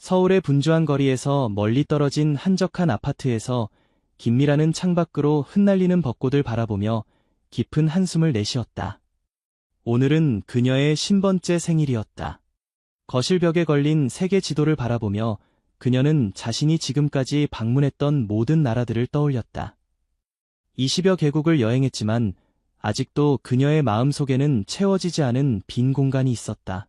서울의 분주한 거리에서 멀리 떨어진 한적한 아파트에서 김미라는 창밖으로 흩날리는 벚꽃을 바라보며 깊은 한숨을 내쉬었다. 오늘은 그녀의 50번째 생일이었다. 거실벽에 걸린 세계 지도를 바라보며 그녀는 자신이 지금까지 방문했던 모든 나라들을 떠올렸다. 20여 개국을 여행했지만 아직도 그녀의 마음속에는 채워지지 않은 빈 공간이 있었다.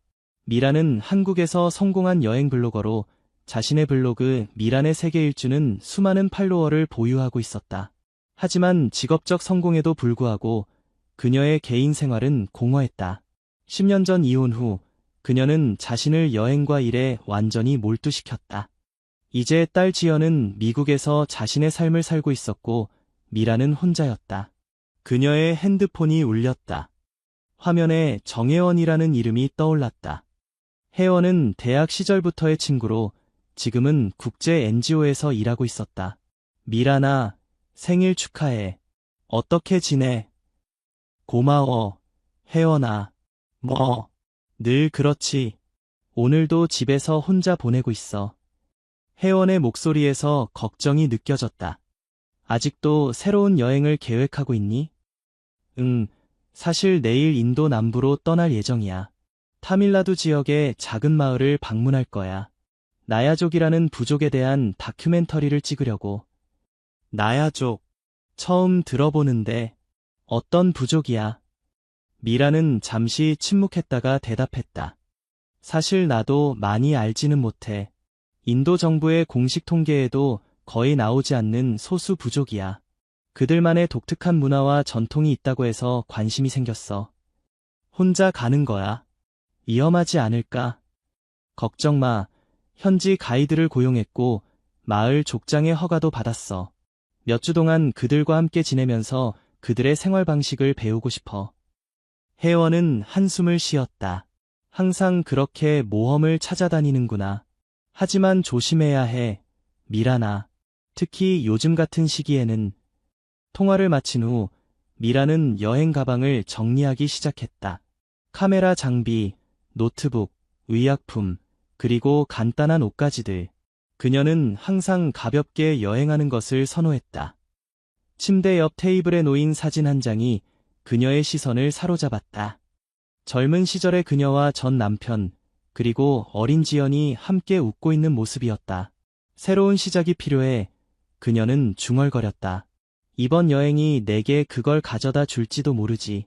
미라는 한국에서 성공한 여행 블로거로 자신의 블로그 미란의 세계 일주는 수많은 팔로워를 보유하고 있었다. 하지만 직업적 성공에도 불구하고 그녀의 개인 생활은 공허했다. 10년 전 이혼 후 그녀는 자신을 여행과 일에 완전히 몰두시켰다. 이제 딸 지연은 미국에서 자신의 삶을 살고 있었고 미라는 혼자였다. 그녀의 핸드폰이 울렸다. 화면에 정혜원이라는 이름이 떠올랐다. 혜원은 대학 시절부터의 친구로 지금은 국제 NGO에서 일하고 있었다. 미란아, 생일 축하해. 어떻게 지내? 고마워, 혜원아. 뭐, 늘 그렇지. 오늘도 집에서 혼자 보내고 있어. 혜원의 목소리에서 걱정이 느껴졌다. 아직도 새로운 여행을 계획하고 있니? 응, 사실 내일 인도 남부로 떠날 예정이야. 타밀나두 지역의 작은 마을을 방문할 거야. 나야족이라는 부족에 대한 다큐멘터리를 찍으려고. 나야족. 처음 들어보는데 어떤 부족이야? 미라는 잠시 침묵했다가 대답했다. 사실 나도 많이 알지는 못해. 인도 정부의 공식 통계에도 거의 나오지 않는 소수 부족이야. 그들만의 독특한 문화와 전통이 있다고 해서 관심이 생겼어. 혼자 가는 거야. 위험하지 않을까? 걱정 마. 현지 가이드를 고용했고 마을 족장의 허가도 받았어. 몇 주 동안 그들과 함께 지내면서 그들의 생활 방식을 배우고 싶어. 혜원은 한숨을 쉬었다. 항상 그렇게 모험을 찾아다니는구나. 하지만 조심해야 해, 미란아. 특히 요즘 같은 시기에는. 통화를 마친 후 미라는 여행 가방을 정리하기 시작했다. 카메라 장비, 노트북, 의약품, 그리고 간단한 옷가지들. 그녀는 항상 가볍게 여행하는 것을 선호했다. 침대 옆 테이블에 놓인 사진 한 장이 그녀의 시선을 사로잡았다. 젊은 시절의 그녀와 전 남편, 그리고 어린 지연이 함께 웃고 있는 모습이었다. 새로운 시작이 필요해. 그녀는 중얼거렸다. 이번 여행이 내게 그걸 가져다 줄지도 모르지.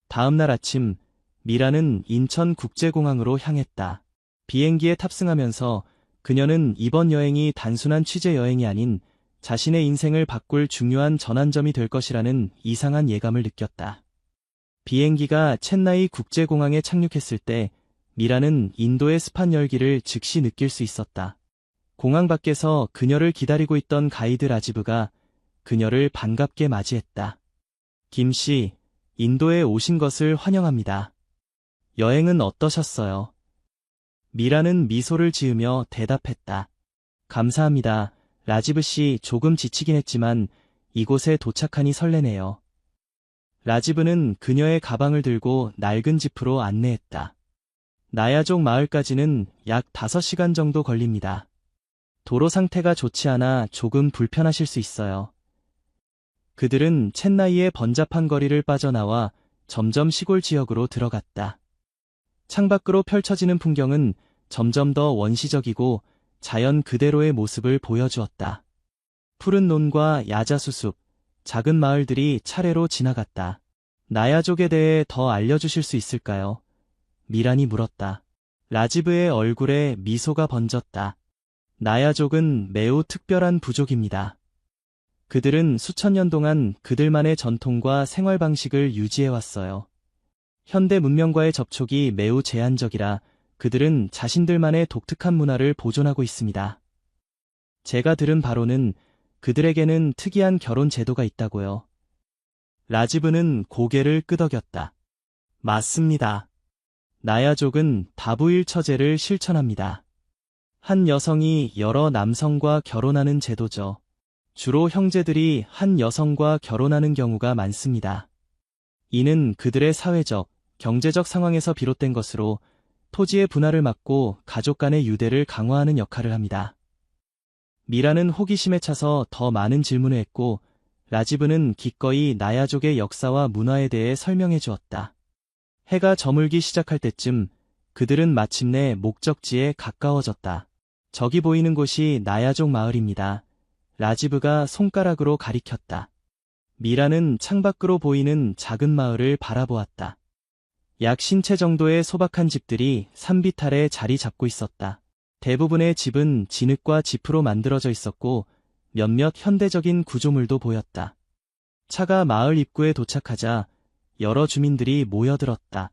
다음 날 아침, 미라는 인천국제공항으로 향했다. 비행기에 탑승하면서 그녀는 이번 여행이 단순한 취재 여행이 아닌 자신의 인생을 바꿀 중요한 전환점이 될 것이라는 이상한 예감을 느꼈다. 비행기가 첸나이 국제공항에 착륙했을 때 미라는 인도의 습한 열기를 즉시 느낄 수 있었다. 공항 밖에서 그녀를 기다리고 있던 가이드 라지브가 그녀를 반갑게 맞이했다. 김 씨, 인도에 오신 것을 환영합니다. 여행은 어떠셨어요? 미라는 미소를 지으며 대답했다. 감사합니다. 라지브 씨, 조금 지치긴 했지만 이곳에 도착하니 설레네요. 라지브는 그녀의 가방을 들고 낡은 지프로 안내했다. 나야족 마을까지는 약 5시간 정도 걸립니다. 도로 상태가 좋지 않아 조금 불편하실 수 있어요. 그들은 첸나이의 번잡한 거리를 빠져나와 점점 시골 지역으로 들어갔다. 창밖으로 펼쳐지는 풍경은 점점 더 원시적이고 자연 그대로의 모습을 보여주었다. 푸른 논과 야자수숲, 작은 마을들이 차례로 지나갔다. 나야족에 대해 더 알려주실 수 있을까요? 미란이 물었다. 라지브의 얼굴에 미소가 번졌다. 나야족은 매우 특별한 부족입니다. 그들은 수천 년 동안 그들만의 전통과 생활 방식을 유지해왔어요. 현대 문명과의 접촉이 매우 제한적이라 그들은 자신들만의 독특한 문화를 보존하고 있습니다. 제가 들은 바로는 그들에게는 특이한 결혼 제도가 있다고요. 라지브는 고개를 끄덕였다. 맞습니다. 나야족은 다부일 처제를 실천합니다. 한 여성이 여러 남성과 결혼하는 제도죠. 주로 형제들이 한 여성과 결혼하는 경우가 많습니다. 이는 그들의 사회적, 경제적 상황에서 비롯된 것으로 토지의 분할을 막고 가족 간의 유대를 강화하는 역할을 합니다. 미라는 호기심에 차서 더 많은 질문을 했고, 라지브는 기꺼이 나야족의 역사와 문화에 대해 설명해 주었다. 해가 저물기 시작할 때쯤 그들은 마침내 목적지에 가까워졌다. 저기 보이는 곳이 나야족 마을입니다. 라지브가 손가락으로 가리켰다. 미라는 창밖으로 보이는 작은 마을을 바라보았다. 약 신체 정도의 소박한 집들이 산비탈에 자리 잡고 있었다. 대부분의 집은 진흙과 지프로 만들어져 있었고 몇몇 현대적인 구조물도 보였다. 차가 마을 입구에 도착하자 여러 주민들이 모여들었다.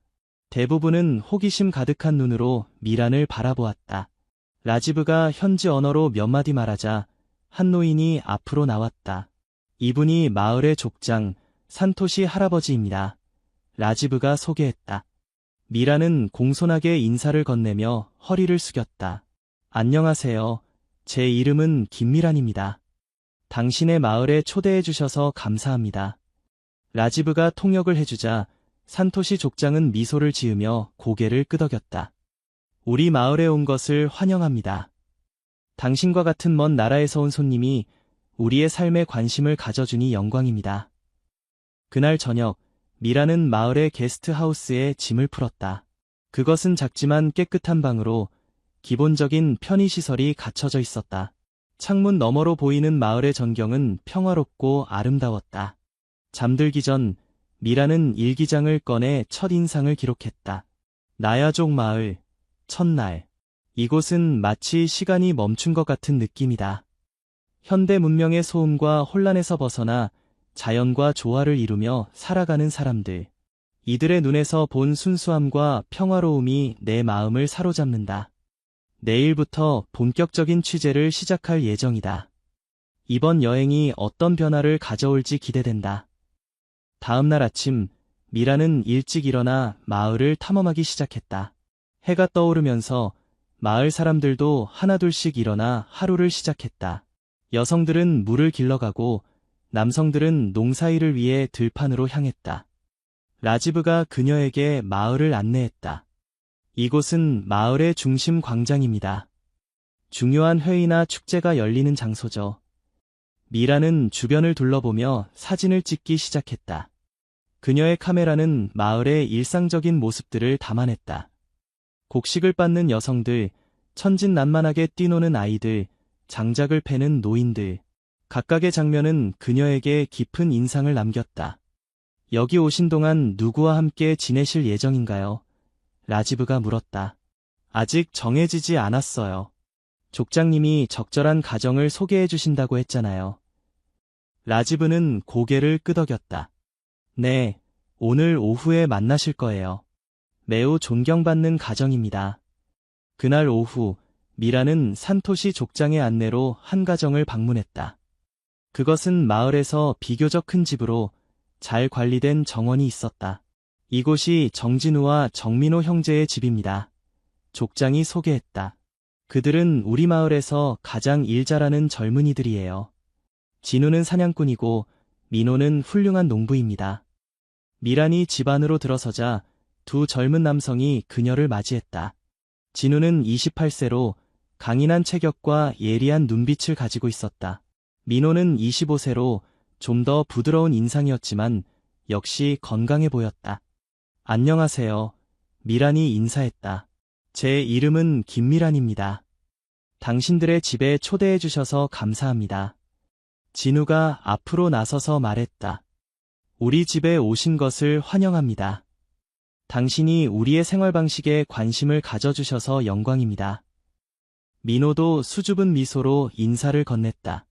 대부분은 호기심 가득한 눈으로 미란을 바라보았다. 라지브가 현지 언어로 몇 마디 말하자 한 노인이 앞으로 나왔다. 이분이 마을의 족장, 산토시 할아버지입니다. 라지브가 소개했다. 미라는 공손하게 인사를 건네며 허리를 숙였다. 안녕하세요. 제 이름은 김미란입니다. 당신의 마을에 초대해 주셔서 감사합니다. 라지브가 통역을 해주자 산토시 족장은 미소를 지으며 고개를 끄덕였다. 우리 마을에 온 것을 환영합니다. 당신과 같은 먼 나라에서 온 손님이 우리의 삶에 관심을 가져주니 영광입니다. 그날 저녁, 미라는 마을의 게스트하우스에 짐을 풀었다. 그것은 작지만 깨끗한 방으로 기본적인 편의시설이 갖춰져 있었다. 창문 너머로 보이는 마을의 전경은 평화롭고 아름다웠다. 잠들기 전 미라는 일기장을 꺼내 첫인상을 기록했다. 나야족 마을, 첫날. 이곳은 마치 시간이 멈춘 것 같은 느낌이다. 현대 문명의 소음과 혼란에서 벗어나 자연과 조화를 이루며 살아가는 사람들. 이들의 눈에서 본 순수함과 평화로움이 내 마음을 사로잡는다. 내일부터 본격적인 취재를 시작할 예정이다. 이번 여행이 어떤 변화를 가져올지 기대된다. 다음 날 아침, 미라는 일찍 일어나 마을을 탐험하기 시작했다. 해가 떠오르면서 마을 사람들도 하나둘씩 일어나 하루를 시작했다. 여성들은 물을 길러가고 남성들은 농사일을 위해 들판으로 향했다. 라지브가 그녀에게 마을을 안내했다. 이곳은 마을의 중심 광장입니다. 중요한 회의나 축제가 열리는 장소죠. 미라는 주변을 둘러보며 사진을 찍기 시작했다. 그녀의 카메라는 마을의 일상적인 모습들을 담아냈다. 곡식을 빻는 여성들, 천진난만하게 뛰노는 아이들, 장작을 패는 노인들. 각각의 장면은 그녀에게 깊은 인상을 남겼다. 여기 오신 동안 누구와 함께 지내실 예정인가요? 라지브가 물었다. 아직 정해지지 않았어요. 족장님이 적절한 가정을 소개해 주신다고 했잖아요. 라지브는 고개를 끄덕였다. 네, 오늘 오후에 만나실 거예요. 매우 존경받는 가정입니다. 그날 오후, 미라는 산토시 족장의 안내로 한 가정을 방문했다. 그것은 마을에서 비교적 큰 집으로 잘 관리된 정원이 있었다. 이곳이 정진우와 정민호 형제의 집입니다. 족장이 소개했다. 그들은 우리 마을에서 가장 일 잘하는 젊은이들이에요. 진우는 사냥꾼이고 민호는 훌륭한 농부입니다. 미란이 집 안으로 들어서자 두 젊은 남성이 그녀를 맞이했다. 진우는 28세로 강인한 체격과 예리한 눈빛을 가지고 있었다. 민호는 25세로 좀 더 부드러운 인상이었지만 역시 건강해 보였다. 안녕하세요. 미란이 인사했다. 제 이름은 김미란입니다. 당신들의 집에 초대해 주셔서 감사합니다. 진우가 앞으로 나서서 말했다. 우리 집에 오신 것을 환영합니다. 당신이 우리의 생활 방식에 관심을 가져주셔서 영광입니다. 민호도 수줍은 미소로 인사를 건넸다.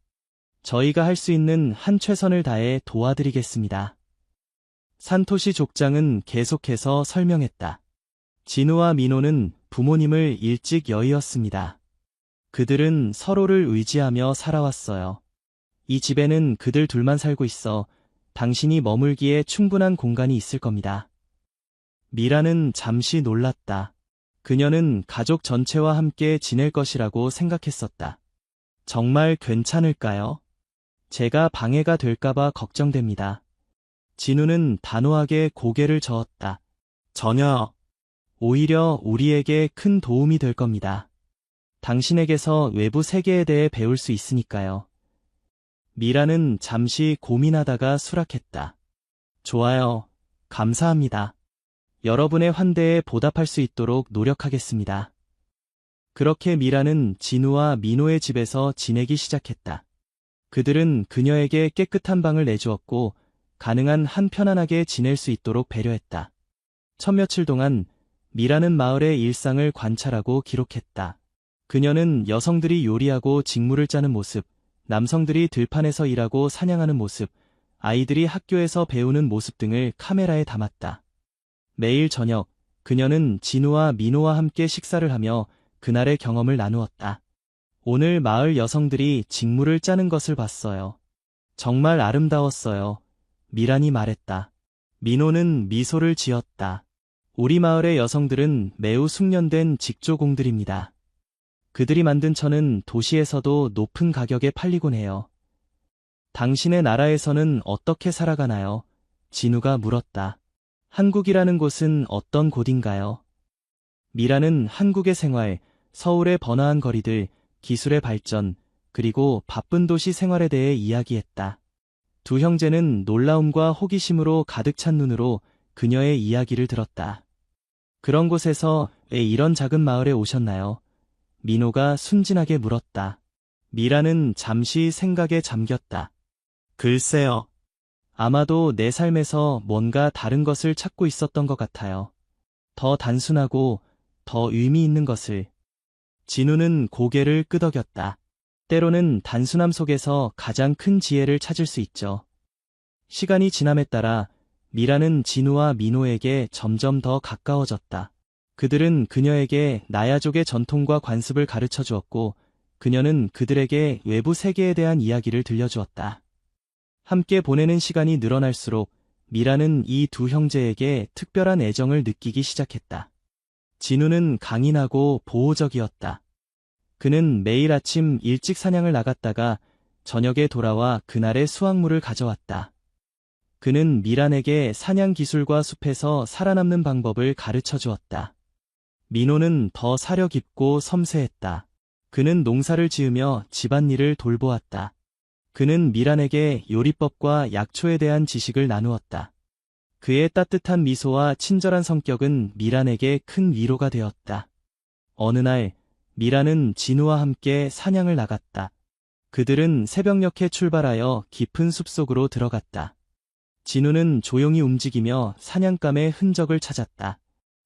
저희가 할 수 있는 한 최선을 다해 도와드리겠습니다. 산토시 족장은 계속해서 설명했다. 진우와 민호는 부모님을 일찍 여의었습니다. 그들은 서로를 의지하며 살아왔어요. 이 집에는 그들 둘만 살고 있어 당신이 머물기에 충분한 공간이 있을 겁니다. 미라는 잠시 놀랐다. 그녀는 가족 전체와 함께 지낼 것이라고 생각했었다. 정말 괜찮을까요? 제가 방해가 될까봐 걱정됩니다. 진우는 단호하게 고개를 저었다. 전혀. 오히려 우리에게 큰 도움이 될 겁니다. 당신에게서 외부 세계에 대해 배울 수 있으니까요. 미라는 잠시 고민하다가 수락했다. 좋아요. 감사합니다. 여러분의 환대에 보답할 수 있도록 노력하겠습니다. 그렇게 미라는 진우와 민호의 집에서 지내기 시작했다. 그들은 그녀에게 깨끗한 방을 내주었고 가능한 한 편안하게 지낼 수 있도록 배려했다. 첫 며칠 동안 미라는 마을의 일상을 관찰하고 기록했다. 그녀는 여성들이 요리하고 직무를 짜는 모습, 남성들이 들판에서 일하고 사냥하는 모습, 아이들이 학교에서 배우는 모습 등을 카메라에 담았다. 매일 저녁, 그녀는 진우와 민호와 함께 식사를 하며 그날의 경험을 나누었다. 오늘 마을 여성들이 직무를 짜는 것을 봤어요. 정말 아름다웠어요. 미란이 말했다. 민호는 미소를 지었다. 우리 마을의 여성들은 매우 숙련된 직조공들입니다. 그들이 만든 천은 도시에서도 높은 가격에 팔리곤 해요. 당신의 나라에서는 어떻게 살아가나요? 진우가 물었다. 한국이라는 곳은 어떤 곳인가요? 미라는 한국의 생활, 서울의 번화한 거리들, 기술의 발전, 그리고 바쁜 도시 생활에 대해 이야기했다. 두 형제는 놀라움과 호기심으로 가득 찬 눈으로 그녀의 이야기를 들었다. 그런 곳에서 왜 이런 작은 마을에 오셨나요? 민호가 순진하게 물었다. 미라는 잠시 생각에 잠겼다. 글쎄요. 아마도 내 삶에서 뭔가 다른 것을 찾고 있었던 것 같아요. 더 단순하고 더 의미 있는 것을. 진우는 고개를 끄덕였다. 때로는 단순함 속에서 가장 큰 지혜를 찾을 수 있죠. 시간이 지남에 따라 미라는 진우와 민호에게 점점 더 가까워졌다. 그들은 그녀에게 나야족의 전통과 관습을 가르쳐 주었고, 그녀는 그들에게 외부 세계에 대한 이야기를 들려주었다. 함께 보내는 시간이 늘어날수록 미라는 이 두 형제에게 특별한 애정을 느끼기 시작했다. 진우는 강인하고 보호적이었다. 그는 매일 아침 일찍 사냥을 나갔다가 저녁에 돌아와 그날의 수확물을 가져왔다. 그는 미란에게 사냥 기술과 숲에서 살아남는 방법을 가르쳐 주었다. 민호는 더 사려 깊고 섬세했다. 그는 농사를 지으며 집안일을 돌보았다. 그는 미란에게 요리법과 약초에 대한 지식을 나누었다. 그의 따뜻한 미소와 친절한 성격은 미란에게 큰 위로가 되었다. 어느 날, 미란은 진우와 함께 사냥을 나갔다. 그들은 새벽녘에 출발하여 깊은 숲속으로 들어갔다. 진우는 조용히 움직이며 사냥감의 흔적을 찾았다.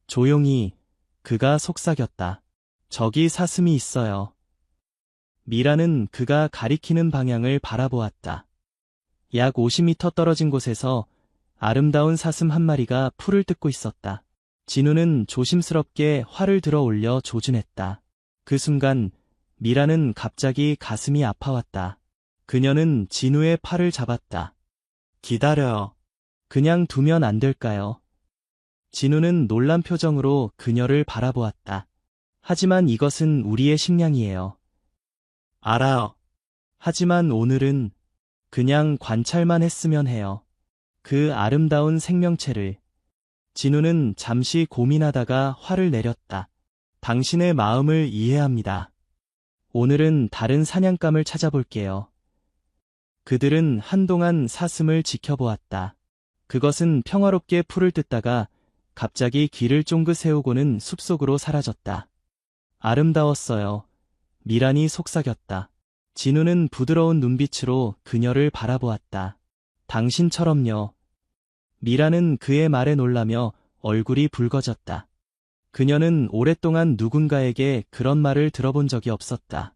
조용히, 그가 속삭였다. 저기 사슴이 있어요. 미라는 그가 가리키는 방향을 바라보았다. 약 50m 떨어진 곳에서 아름다운 사슴 한 마리가 풀을 뜯고 있었다. 진우는 조심스럽게 활을 들어 올려 조준했다. 그 순간 미라는 갑자기 가슴이 아파왔다. 그녀는 진우의 팔을 잡았다. 기다려요. 그냥 두면 안 될까요? 진우는 놀란 표정으로 그녀를 바라보았다. 하지만 이것은 우리의 식량이에요. 알아요. 하지만 오늘은 그냥 관찰만 했으면 해요. 그 아름다운 생명체를. 진우는 잠시 고민하다가 화를 내렸다. 당신의 마음을 이해합니다. 오늘은 다른 사냥감을 찾아볼게요. 그들은 한동안 사슴을 지켜보았다. 그것은 평화롭게 풀을 뜯다가 갑자기 길을 쫑긋 세우고는 숲속으로 사라졌다. 아름다웠어요. 미란이 속삭였다. 진우는 부드러운 눈빛으로 그녀를 바라보았다. 당신처럼요. 미라는 그의 말에 놀라며 얼굴이 붉어졌다. 그녀는 오랫동안 누군가에게 그런 말을 들어본 적이 없었다.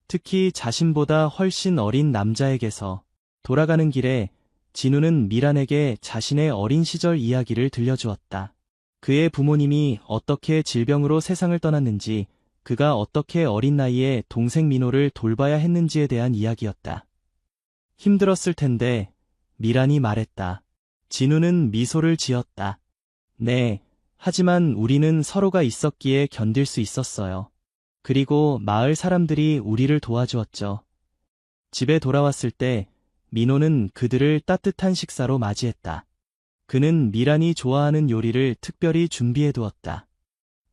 특히 자신보다 훨씬 어린 남자에게서. 돌아가는 길에 진우는 미란에게 자신의 어린 시절 이야기를 들려주었다. 그의 부모님이 어떻게 질병으로 세상을 떠났는지, 그가 어떻게 어린 나이에 동생 민호를 돌봐야 했는지에 대한 이야기였다. 힘들었을 텐데, 미란이 말했다. 진우는 미소를 지었다. 네, 하지만 우리는 서로가 있었기에 견딜 수 있었어요. 그리고 마을 사람들이 우리를 도와주었죠. 집에 돌아왔을 때 민호는 그들을 따뜻한 식사로 맞이했다. 그는 미란이 좋아하는 요리를 특별히 준비해 두었다.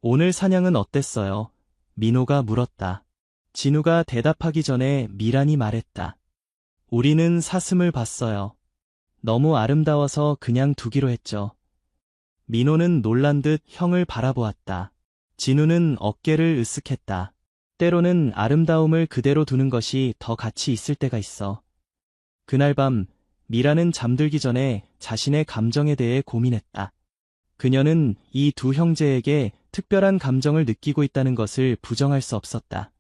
오늘 사냥은 어땠어요? 민호가 물었다. 진우가 대답하기 전에 미란이 말했다. 우리는 사슴을 봤어요. 너무 아름다워서 그냥 두기로 했죠. 민호는 놀란 듯 형을 바라보았다. 진우는 어깨를 으쓱했다. 때로는 아름다움을 그대로 두는 것이 더 가치 있을 때가 있어. 그날 밤, 미라는 잠들기 전에 자신의 감정에 대해 고민했다. 그녀는 이 두 형제에게 특별한 감정을 느끼고 있다는 것을 부정할 수 없었다.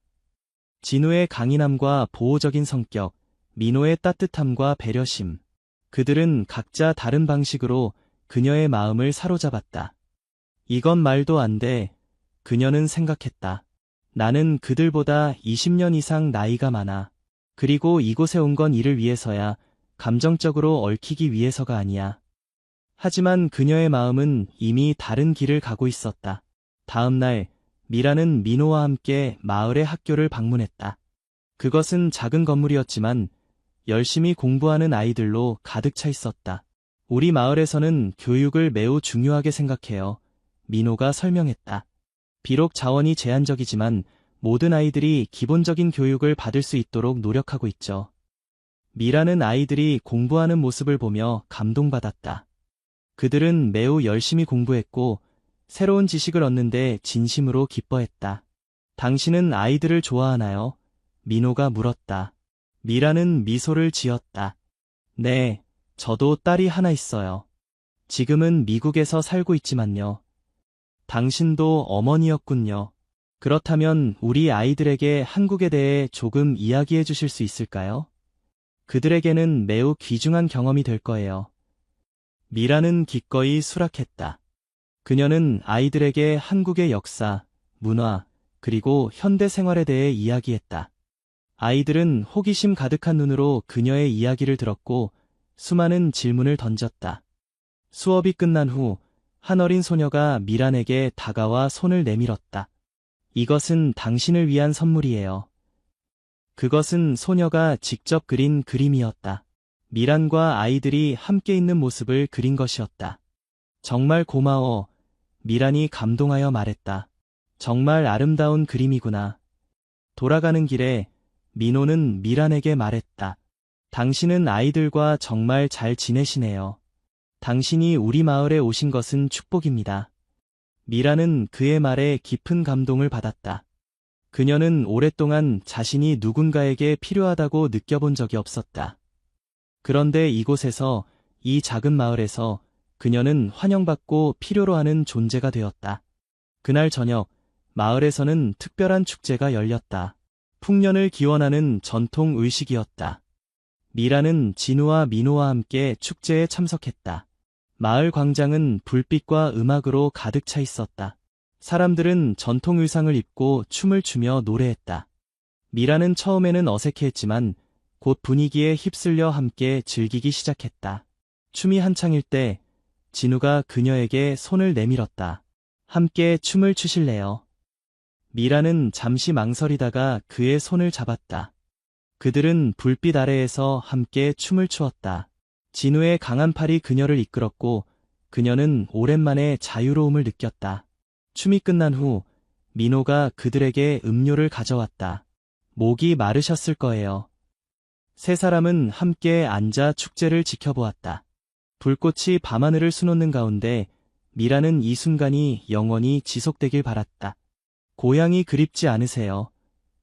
진우의 강인함과 보호적인 성격, 민호의 따뜻함과 배려심. 그들은 각자 다른 방식으로 그녀의 마음을 사로잡았다. 이건 말도 안 돼. 그녀는 생각했다. 나는 그들보다 20년 이상 나이가 많아. 그리고 이곳에 온 건 이를 위해서야, 감정적으로 얽히기 위해서가 아니야. 하지만 그녀의 마음은 이미 다른 길을 가고 있었다. 다음 날, 미라는 민호와 함께 마을의 학교를 방문했다. 그것은 작은 건물이었지만 열심히 공부하는 아이들로 가득 차 있었다. 우리 마을에서는 교육을 매우 중요하게 생각해요. 민호가 설명했다. 비록 자원이 제한적이지만 모든 아이들이 기본적인 교육을 받을 수 있도록 노력하고 있죠. 미라는 아이들이 공부하는 모습을 보며 감동받았다. 그들은 매우 열심히 공부했고 새로운 지식을 얻는데 진심으로 기뻐했다. 당신은 아이들을 좋아하나요? 민호가 물었다. 미라는 미소를 지었다. 네, 저도 딸이 하나 있어요. 지금은 미국에서 살고 있지만요. 당신도 어머니였군요. 그렇다면 우리 아이들에게 한국에 대해 조금 이야기해 주실 수 있을까요? 그들에게는 매우 귀중한 경험이 될 거예요. 미라는 기꺼이 수락했다. 그녀는 아이들에게 한국의 역사, 문화, 그리고 현대 생활에 대해 이야기했다. 아이들은 호기심 가득한 눈으로 그녀의 이야기를 들었고 수많은 질문을 던졌다. 수업이 끝난 후 한 어린 소녀가 미란에게 다가와 손을 내밀었다. 이것은 당신을 위한 선물이에요. 그것은 소녀가 직접 그린 그림이었다. 미란과 아이들이 함께 있는 모습을 그린 것이었다. 정말 고마워. 미란이 감동하여 말했다. 정말 아름다운 그림이구나. 돌아가는 길에 민호는 미란에게 말했다. 당신은 아이들과 정말 잘 지내시네요. 당신이 우리 마을에 오신 것은 축복입니다. 미라는 그의 말에 깊은 감동을 받았다. 그녀는 오랫동안 자신이 누군가에게 필요하다고 느껴본 적이 없었다. 그런데 이곳에서, 이 작은 마을에서 그녀는 환영받고 필요로 하는 존재가 되었다. 그날 저녁, 마을에서는 특별한 축제가 열렸다. 풍년을 기원하는 전통 의식이었다. 미라는 진우와 민호와 함께 축제에 참석했다. 마을 광장은 불빛과 음악으로 가득 차 있었다. 사람들은 전통 의상을 입고 춤을 추며 노래했다. 미라는 처음에는 어색해했지만 곧 분위기에 휩쓸려 함께 즐기기 시작했다. 춤이 한창일 때 진우가 그녀에게 손을 내밀었다. 함께 춤을 추실래요? 미라는 잠시 망설이다가 그의 손을 잡았다. 그들은 불빛 아래에서 함께 춤을 추었다. 진우의 강한 팔이 그녀를 이끌었고 그녀는 오랜만에 자유로움을 느꼈다. 춤이 끝난 후 민호가 그들에게 음료를 가져왔다. 목이 마르셨을 거예요. 세 사람은 함께 앉아 축제를 지켜보았다. 불꽃이 밤하늘을 수놓는 가운데 미라는 이 순간이 영원히 지속되길 바랐다. 고향이 그립지 않으세요?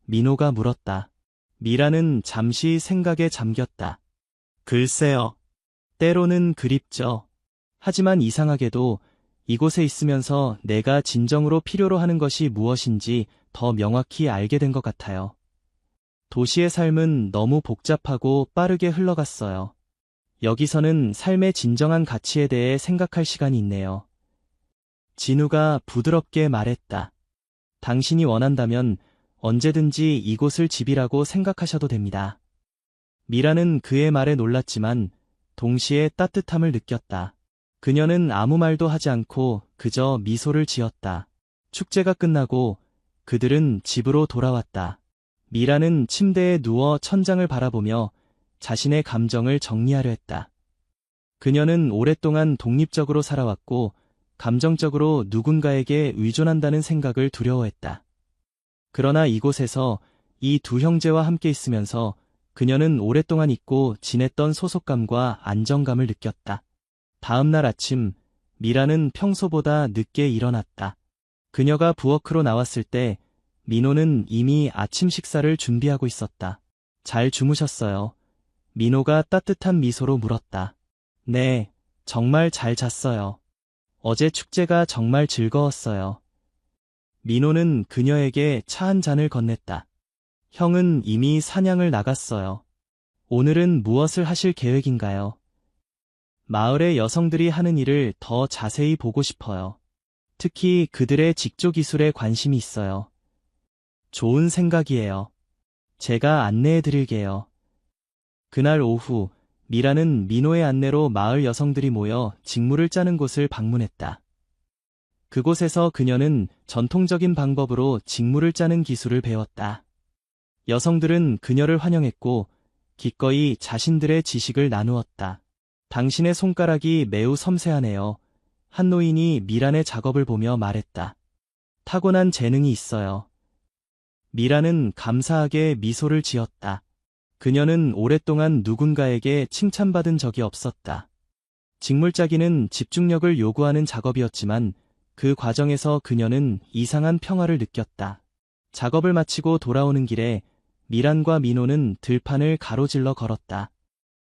민호가 물었다. 미라는 잠시 생각에 잠겼다. 글쎄요. 때로는 그립죠. 하지만 이상하게도 이곳에 있으면서 내가 진정으로 필요로 하는 것이 무엇인지 더 명확히 알게 된 것 같아요. 도시의 삶은 너무 복잡하고 빠르게 흘러갔어요. 여기서는 삶의 진정한 가치에 대해 생각할 시간이 있네요. 진우가 부드럽게 말했다. 당신이 원한다면 언제든지 이곳을 집이라고 생각하셔도 됩니다. 미라는 그의 말에 놀랐지만 동시에 따뜻함을 느꼈다. 그녀는 아무 말도 하지 않고 그저 미소를 지었다. 축제가 끝나고 그들은 집으로 돌아왔다. 미라는 침대에 누워 천장을 바라보며 자신의 감정을 정리하려 했다. 그녀는 오랫동안 독립적으로 살아왔고 감정적으로 누군가에게 의존한다는 생각을 두려워했다. 그러나 이곳에서 이 두 형제와 함께 있으면서 그녀는 오랫동안 잊고 지냈던 소속감과 안정감을 느꼈다. 다음 날 아침, 미라는 평소보다 늦게 일어났다. 그녀가 부엌으로 나왔을 때 민호는 이미 아침 식사를 준비하고 있었다. 잘 주무셨어요? 민호가 따뜻한 미소로 물었다. 네, 정말 잘 잤어요. 어제 축제가 정말 즐거웠어요. 민호는 그녀에게 차 한 잔을 건넸다. 형은 이미 사냥을 나갔어요. 오늘은 무엇을 하실 계획인가요? 마을의 여성들이 하는 일을 더 자세히 보고 싶어요. 특히 그들의 직조 기술에 관심이 있어요. 좋은 생각이에요. 제가 안내해 드릴게요. 그날 오후, 미라는 민호의 안내로 마을 여성들이 모여 직무를 짜는 곳을 방문했다. 그곳에서 그녀는 전통적인 방법으로 직무를 짜는 기술을 배웠다. 여성들은 그녀를 환영했고 기꺼이 자신들의 지식을 나누었다. 당신의 손가락이 매우 섬세하네요. 한 노인이 미란의 작업을 보며 말했다. 타고난 재능이 있어요. 미라는 감사하게 미소를 지었다. 그녀는 오랫동안 누군가에게 칭찬받은 적이 없었다. 직물짜기는 집중력을 요구하는 작업이었지만 그 과정에서 그녀는 이상한 평화를 느꼈다. 작업을 마치고 돌아오는 길에 미란과 민호는 들판을 가로질러 걸었다.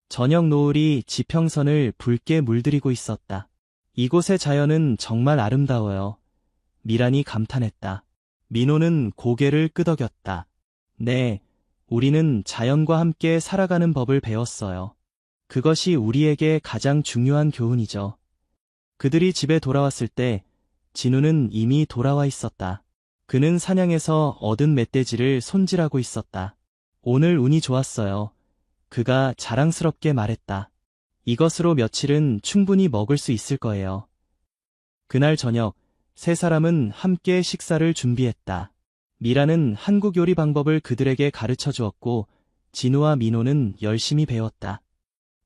저녁 노을이 지평선을 붉게 물들이고 있었다. 이곳의 자연은 정말 아름다워요. 미란이 감탄했다. 민호는 고개를 끄덕였다. 네, 우리는 자연과 함께 살아가는 법을 배웠어요. 그것이 우리에게 가장 중요한 교훈이죠. 그들이 집에 돌아왔을 때 진우는 이미 돌아와 있었다. 그는 사냥에서 얻은 멧돼지를 손질하고 있었다. 오늘 운이 좋았어요. 그가 자랑스럽게 말했다. 이것으로 며칠은 충분히 먹을 수 있을 거예요. 그날 저녁, 세 사람은 함께 식사를 준비했다. 미라는 한국 요리 방법을 그들에게 가르쳐 주었고, 진우와 민호는 열심히 배웠다.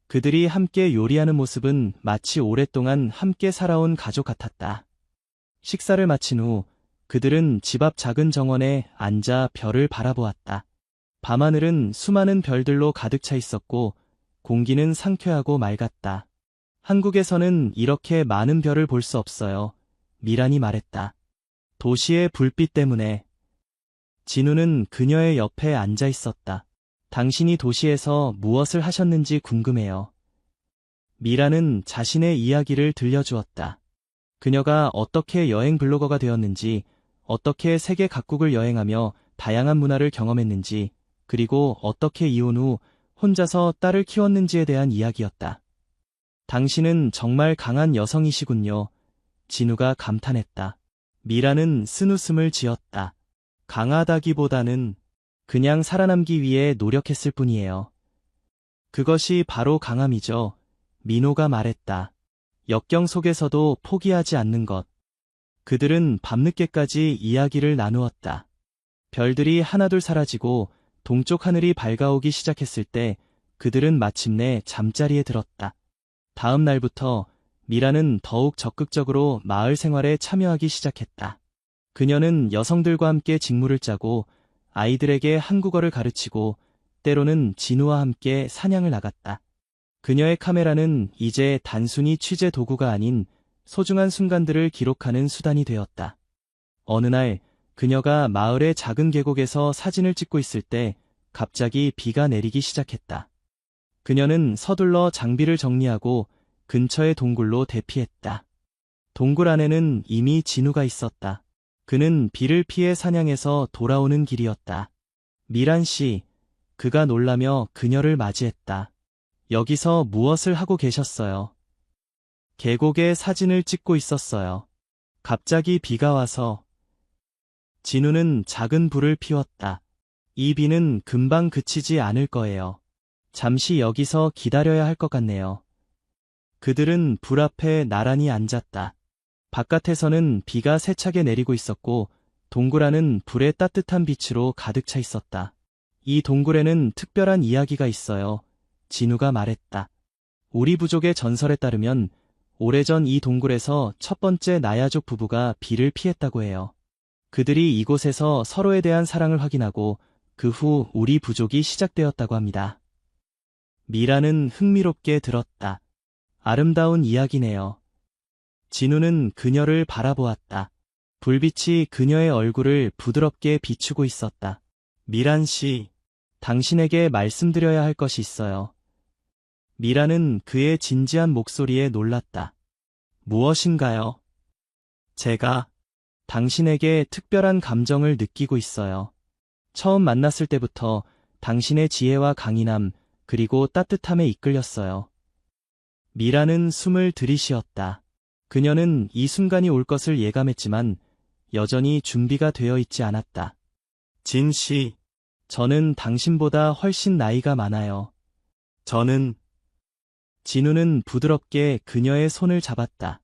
그들이 함께 요리하는 모습은 마치 오랫동안 함께 살아온 가족 같았다. 식사를 마친 후, 그들은 집 앞 작은 정원에 앉아 별을 바라보았다. 밤하늘은 수많은 별들로 가득 차 있었고, 공기는 상쾌하고 맑았다. 한국에서는 이렇게 많은 별을 볼 수 없어요. 미란이 말했다. 도시의 불빛 때문에. 진우는 그녀의 옆에 앉아 있었다. 당신이 도시에서 무엇을 하셨는지 궁금해요. 미란은 자신의 이야기를 들려주었다. 그녀가 어떻게 여행 블로거가 되었는지, 어떻게 세계 각국을 여행하며 다양한 문화를 경험했는지, 그리고 어떻게 이혼 후 혼자서 딸을 키웠는지에 대한 이야기였다. 당신은 정말 강한 여성이시군요. 진우가 감탄했다. 미라는 쓴웃음을 지었다. 강하다기보다는 그냥 살아남기 위해 노력했을 뿐이에요. 그것이 바로 강함이죠. 민호가 말했다. 역경 속에서도 포기하지 않는 것. 그들은 밤늦게까지 이야기를 나누었다. 별들이 하나둘 사라지고 동쪽 하늘이 밝아오기 시작했을 때 그들은 마침내 잠자리에 들었다. 다음 날부터 미라는 더욱 적극적으로 마을 생활에 참여하기 시작했다. 그녀는 여성들과 함께 직무를 짜고 아이들에게 한국어를 가르치고 때로는 진우와 함께 사냥을 나갔다. 그녀의 카메라는 이제 단순히 취재 도구가 아닌 소중한 순간들을 기록하는 수단이 되었다. 어느 날 그녀가 마을의 작은 계곡에서 사진을 찍고 있을 때 갑자기 비가 내리기 시작했다. 그녀는 서둘러 장비를 정리하고 근처의 동굴로 대피했다. 동굴 안에는 이미 진우가 있었다. 그는 비를 피해 사냥해서 돌아오는 길이었다. 미란 씨, 그가 놀라며 그녀를 맞이했다. 여기서 무엇을 하고 계셨어요? 계곡에 사진을 찍고 있었어요. 갑자기 비가 와서. 진우는 작은 불을 피웠다. 이 비는 금방 그치지 않을 거예요. 잠시 여기서 기다려야 할 것 같네요. 그들은 불 앞에 나란히 앉았다. 바깥에서는 비가 세차게 내리고 있었고 동굴 안은 불의 따뜻한 빛으로 가득 차 있었다. 이 동굴에는 특별한 이야기가 있어요. 진우가 말했다. 우리 부족의 전설에 따르면 오래전 이 동굴에서 첫 번째 나야족 부부가 비를 피했다고 해요. 그들이 이곳에서 서로에 대한 사랑을 확인하고 그 후 우리 부족이 시작되었다고 합니다. 미라는 흥미롭게 들었다. 아름다운 이야기네요. 진우는 그녀를 바라보았다. 불빛이 그녀의 얼굴을 부드럽게 비추고 있었다. 미란 씨, 당신에게 말씀드려야 할 것이 있어요. 미라는 그의 진지한 목소리에 놀랐다. 무엇인가요? 제가 당신에게 특별한 감정을 느끼고 있어요. 처음 만났을 때부터 당신의 지혜와 강인함, 그리고 따뜻함에 이끌렸어요. 미라는 숨을 들이쉬었다. 그녀는 이 순간이 올 것을 예감했지만 여전히 준비가 되어 있지 않았다. 진 씨, 저는 당신보다 훨씬 나이가 많아요. 저는 진우는 부드럽게 그녀의 손을 잡았다.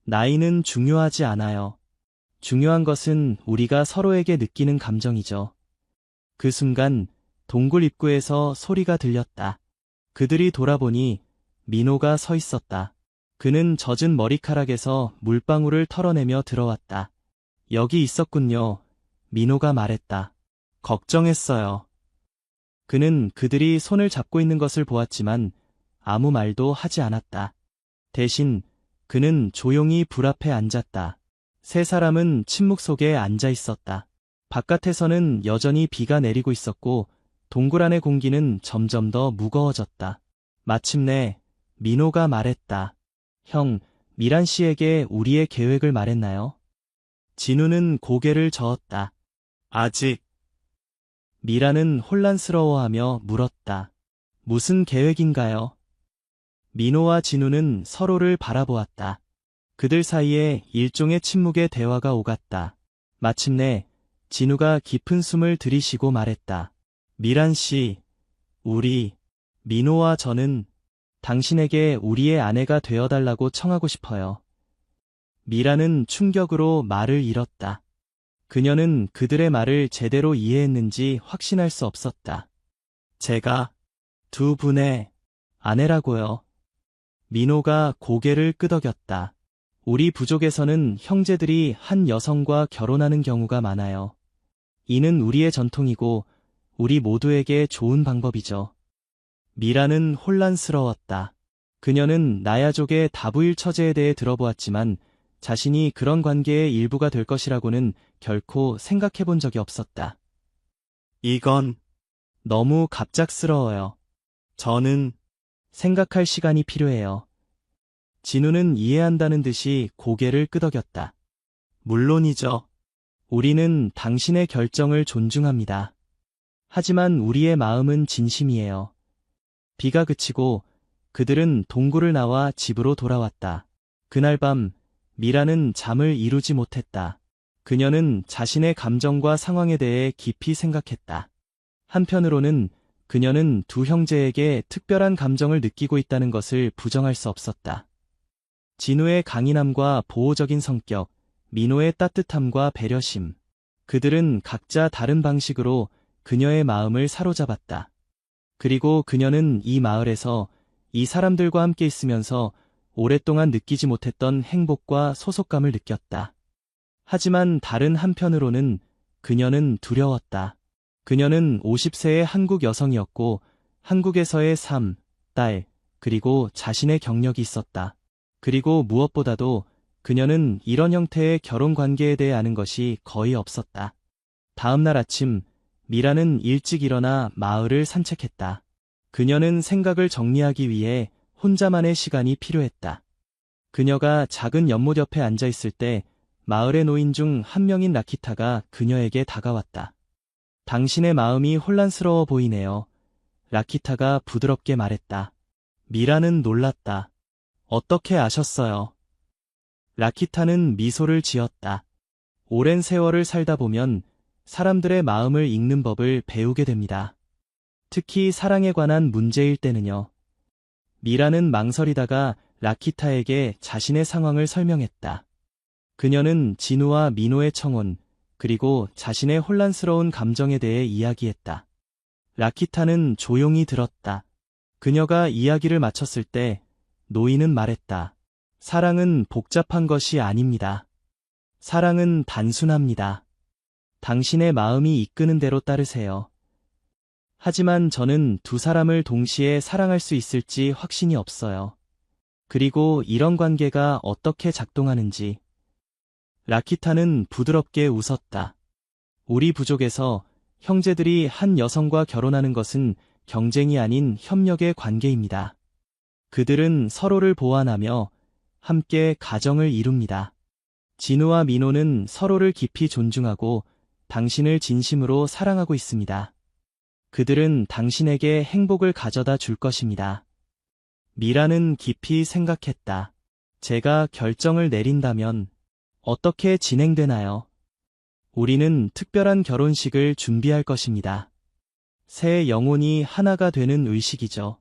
나이는 중요하지 않아요. 중요한 것은 우리가 서로에게 느끼는 감정이죠. 그 순간 동굴 입구에서 소리가 들렸다. 그들이 돌아보니 민호가 서 있었다. 그는 젖은 머리카락에서 물방울을 털어내며 들어왔다. 여기 있었군요. 민호가 말했다. 걱정했어요. 그는 그들이 손을 잡고 있는 것을 보았지만 아무 말도 하지 않았다. 대신 그는 조용히 불 앞에 앉았다. 세 사람은 침묵 속에 앉아 있었다. 바깥에서는 여전히 비가 내리고 있었고 동굴 안의 공기는 점점 더 무거워졌다. 마침내 민호가 말했다. 형, 미란 씨에게 우리의 계획을 말했나요? 진우는 고개를 저었다. 아직. 미란은 혼란스러워하며 물었다. 무슨 계획인가요? 민호와 진우는 서로를 바라보았다. 그들 사이에 일종의 침묵의 대화가 오갔다. 마침내 진우가 깊은 숨을 들이쉬고 말했다. 미란 씨, 민호와 저는 당신에게 우리의 아내가 되어달라고 청하고 싶어요. 미라는 충격으로 말을 잃었다. 그녀는 그들의 말을 제대로 이해했는지 확신할 수 없었다. 제가 두 분의 아내라고요. 민호가 고개를 끄덕였다. 우리 부족에서는 형제들이 한 여성과 결혼하는 경우가 많아요. 이는 우리의 전통이고 우리 모두에게 좋은 방법이죠. 미라는 혼란스러웠다. 그녀는 나야족의 다부일 처제에 대해 들어보았지만 자신이 그런 관계의 일부가 될 것이라고는 결코 생각해 본 적이 없었다. 이건 너무 갑작스러워요. 저는 생각할 시간이 필요해요. 진우는 이해한다는 듯이 고개를 끄덕였다. 물론이죠. 우리는 당신의 결정을 존중합니다. 하지만 우리의 마음은 진심이에요. 비가 그치고 그들은 동굴을 나와 집으로 돌아왔다. 그날 밤 미라는 잠을 이루지 못했다. 그녀는 자신의 감정과 상황에 대해 깊이 생각했다. 한편으로는 그녀는 두 형제에게 특별한 감정을 느끼고 있다는 것을 부정할 수 없었다. 진우의 강인함과 보호적인 성격, 민호의 따뜻함과 배려심. 그들은 각자 다른 방식으로 그녀의 마음을 사로잡았다. 그리고 그녀는 이 마을에서 이 사람들과 함께 있으면서 오랫동안 느끼지 못했던 행복과 소속감을 느꼈다. 하지만 다른 한편으로는 그녀는 두려웠다. 그녀는 50세의 한국 여성이었고 한국에서의 삶, 딸, 그리고 자신의 경력이 있었다. 그리고 무엇보다도 그녀는 이런 형태의 결혼 관계에 대해 아는 것이 거의 없었다. 다음 날 아침, 미라는 일찍 일어나 마을을 산책했다. 그녀는 생각을 정리하기 위해 혼자만의 시간이 필요했다. 그녀가 작은 연못 옆에 앉아 있을 때 마을의 노인 중 한 명인 라키타가 그녀에게 다가왔다. 당신의 마음이 혼란스러워 보이네요. 라키타가 부드럽게 말했다. 미라는 놀랐다. 어떻게 아셨어요? 라키타는 미소를 지었다. 오랜 세월을 살다 보면 사람들의 마음을 읽는 법을 배우게 됩니다. 특히 사랑에 관한 문제일 때는요. 미라는 망설이다가 라키타에게 자신의 상황을 설명했다. 그녀는 진우와 민호의 청혼, 그리고 자신의 혼란스러운 감정에 대해 이야기했다. 라키타는 조용히 들었다. 그녀가 이야기를 마쳤을 때 노인은 말했다. 사랑은 복잡한 것이 아닙니다. 사랑은 단순합니다. 당신의 마음이 이끄는 대로 따르세요. 하지만 저는 두 사람을 동시에 사랑할 수 있을지 확신이 없어요. 그리고 이런 관계가 어떻게 작동하는지. 라키타는 부드럽게 웃었다. 우리 부족에서 형제들이 한 여성과 결혼하는 것은 경쟁이 아닌 협력의 관계입니다. 그들은 서로를 보완하며 함께 가정을 이룹니다. 진우와 민호는 서로를 깊이 존중하고 당신을 진심으로 사랑하고 있습니다. 그들은 당신에게 행복을 가져다 줄 것입니다. 미라는 깊이 생각했다. 제가 결정을 내린다면 어떻게 진행되나요? 우리는 특별한 결혼식을 준비할 것입니다. 새 영혼이 하나가 되는 의식이죠.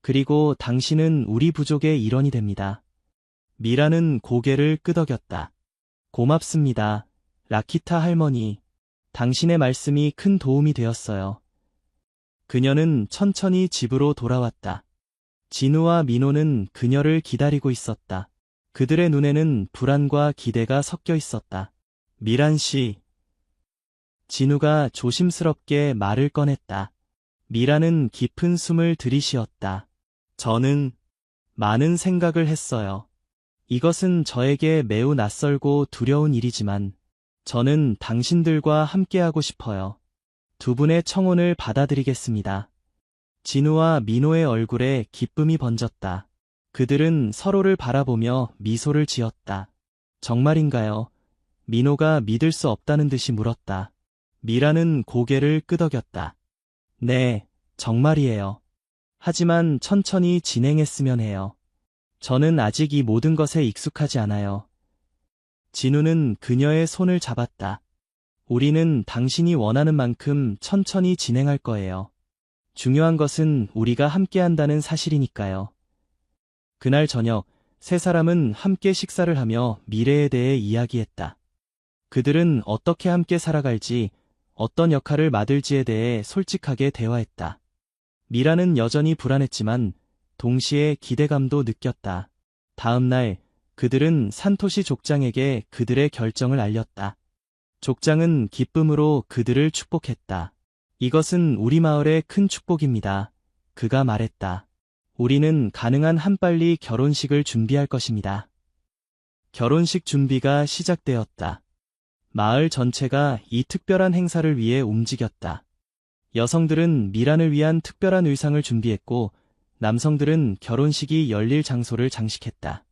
그리고 당신은 우리 부족의 일원이 됩니다. 미라는 고개를 끄덕였다. 고맙습니다. 라키타 할머니. 당신의 말씀이 큰 도움이 되었어요. 그녀는 천천히 집으로 돌아왔다. 진우와 민호는 그녀를 기다리고 있었다. 그들의 눈에는 불안과 기대가 섞여 있었다. 미란 씨. 진우가 조심스럽게 말을 꺼냈다. 미라는 깊은 숨을 들이쉬었다. 저는 많은 생각을 했어요. 이것은 저에게 매우 낯설고 두려운 일이지만 저는 당신들과 함께하고 싶어요. 두 분의 청혼을 받아들이겠습니다. 진우와 민호의 얼굴에 기쁨이 번졌다. 그들은 서로를 바라보며 미소를 지었다. 정말인가요? 민호가 믿을 수 없다는 듯이 물었다. 미라는 고개를 끄덕였다. 네, 정말이에요. 하지만 천천히 진행했으면 해요. 저는 아직 이 모든 것에 익숙하지 않아요. 진우는 그녀의 손을 잡았다. 우리는 당신이 원하는 만큼 천천히 진행할 거예요. 중요한 것은 우리가 함께한다는 사실이니까요. 그날 저녁, 세 사람은 함께 식사를 하며 미래에 대해 이야기했다. 그들은 어떻게 함께 살아갈지, 어떤 역할을 맡을지에 대해 솔직하게 대화했다. 미라는 여전히 불안했지만 동시에 기대감도 느꼈다. 다음 날, 그들은 산토시 족장에게 그들의 결정을 알렸다. 족장은 기쁨으로 그들을 축복했다. 이것은 우리 마을의 큰 축복입니다. 그가 말했다. 우리는 가능한 한 빨리 결혼식을 준비할 것입니다. 결혼식 준비가 시작되었다. 마을 전체가 이 특별한 행사를 위해 움직였다. 여성들은 미란을 위한 특별한 의상을 준비했고 남성들은 결혼식이 열릴 장소를 장식했다.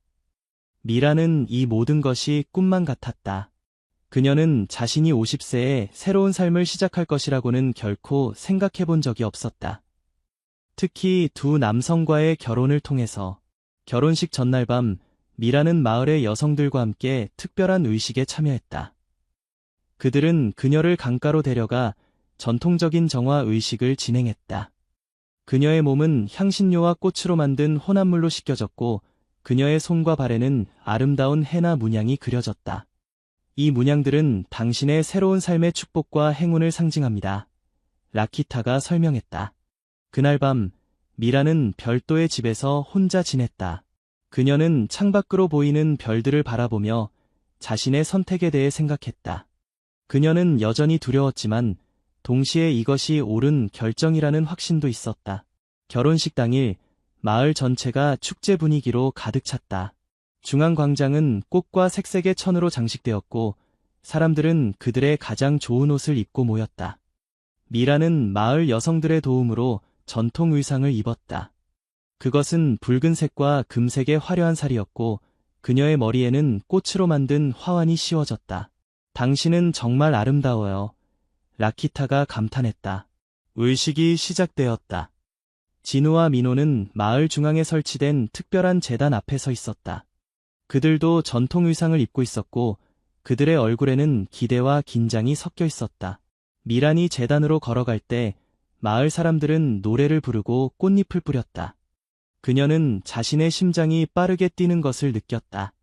미라는 이 모든 것이 꿈만 같았다. 그녀는 자신이 50세에 새로운 삶을 시작할 것이라고는 결코 생각해 본 적이 없었다. 특히 두 남성과의 결혼을 통해서. 결혼식 전날 밤 미라는 마을의 여성들과 함께 특별한 의식에 참여했다. 그들은 그녀를 강가로 데려가 전통적인 정화 의식을 진행했다. 그녀의 몸은 향신료와 꽃으로 만든 혼합물로 씻겨졌고 그녀의 손과 발에는 아름다운 해나 문양이 그려졌다. 이 문양들은 당신의 새로운 삶의 축복과 행운을 상징합니다. 라키타가 설명했다. 그날 밤 미라는 별도의 집에서 혼자 지냈다. 그녀는 창밖으로 보이는 별들을 바라보며 자신의 선택에 대해 생각했다. 그녀는 여전히 두려웠지만 동시에 이것이 옳은 결정이라는 확신도 있었다. 결혼식 당일 마을 전체가 축제 분위기로 가득 찼다. 중앙광장은 꽃과 색색의 천으로 장식되었고 사람들은 그들의 가장 좋은 옷을 입고 모였다. 미라는 마을 여성들의 도움으로 전통 의상을 입었다. 그것은 붉은색과 금색의 화려한 살이었고 그녀의 머리에는 꽃으로 만든 화환이 씌워졌다. 당신은 정말 아름다워요. 라키타가 감탄했다. 의식이 시작되었다. 진우와 민호는 마을 중앙에 설치된 특별한 제단 앞에 서 있었다. 그들도 전통 의상을 입고 있었고 그들의 얼굴에는 기대와 긴장이 섞여 있었다. 미란이 제단으로 걸어갈 때 마을 사람들은 노래를 부르고 꽃잎을 뿌렸다. 그녀는 자신의 심장이 빠르게 뛰는 것을 느꼈다.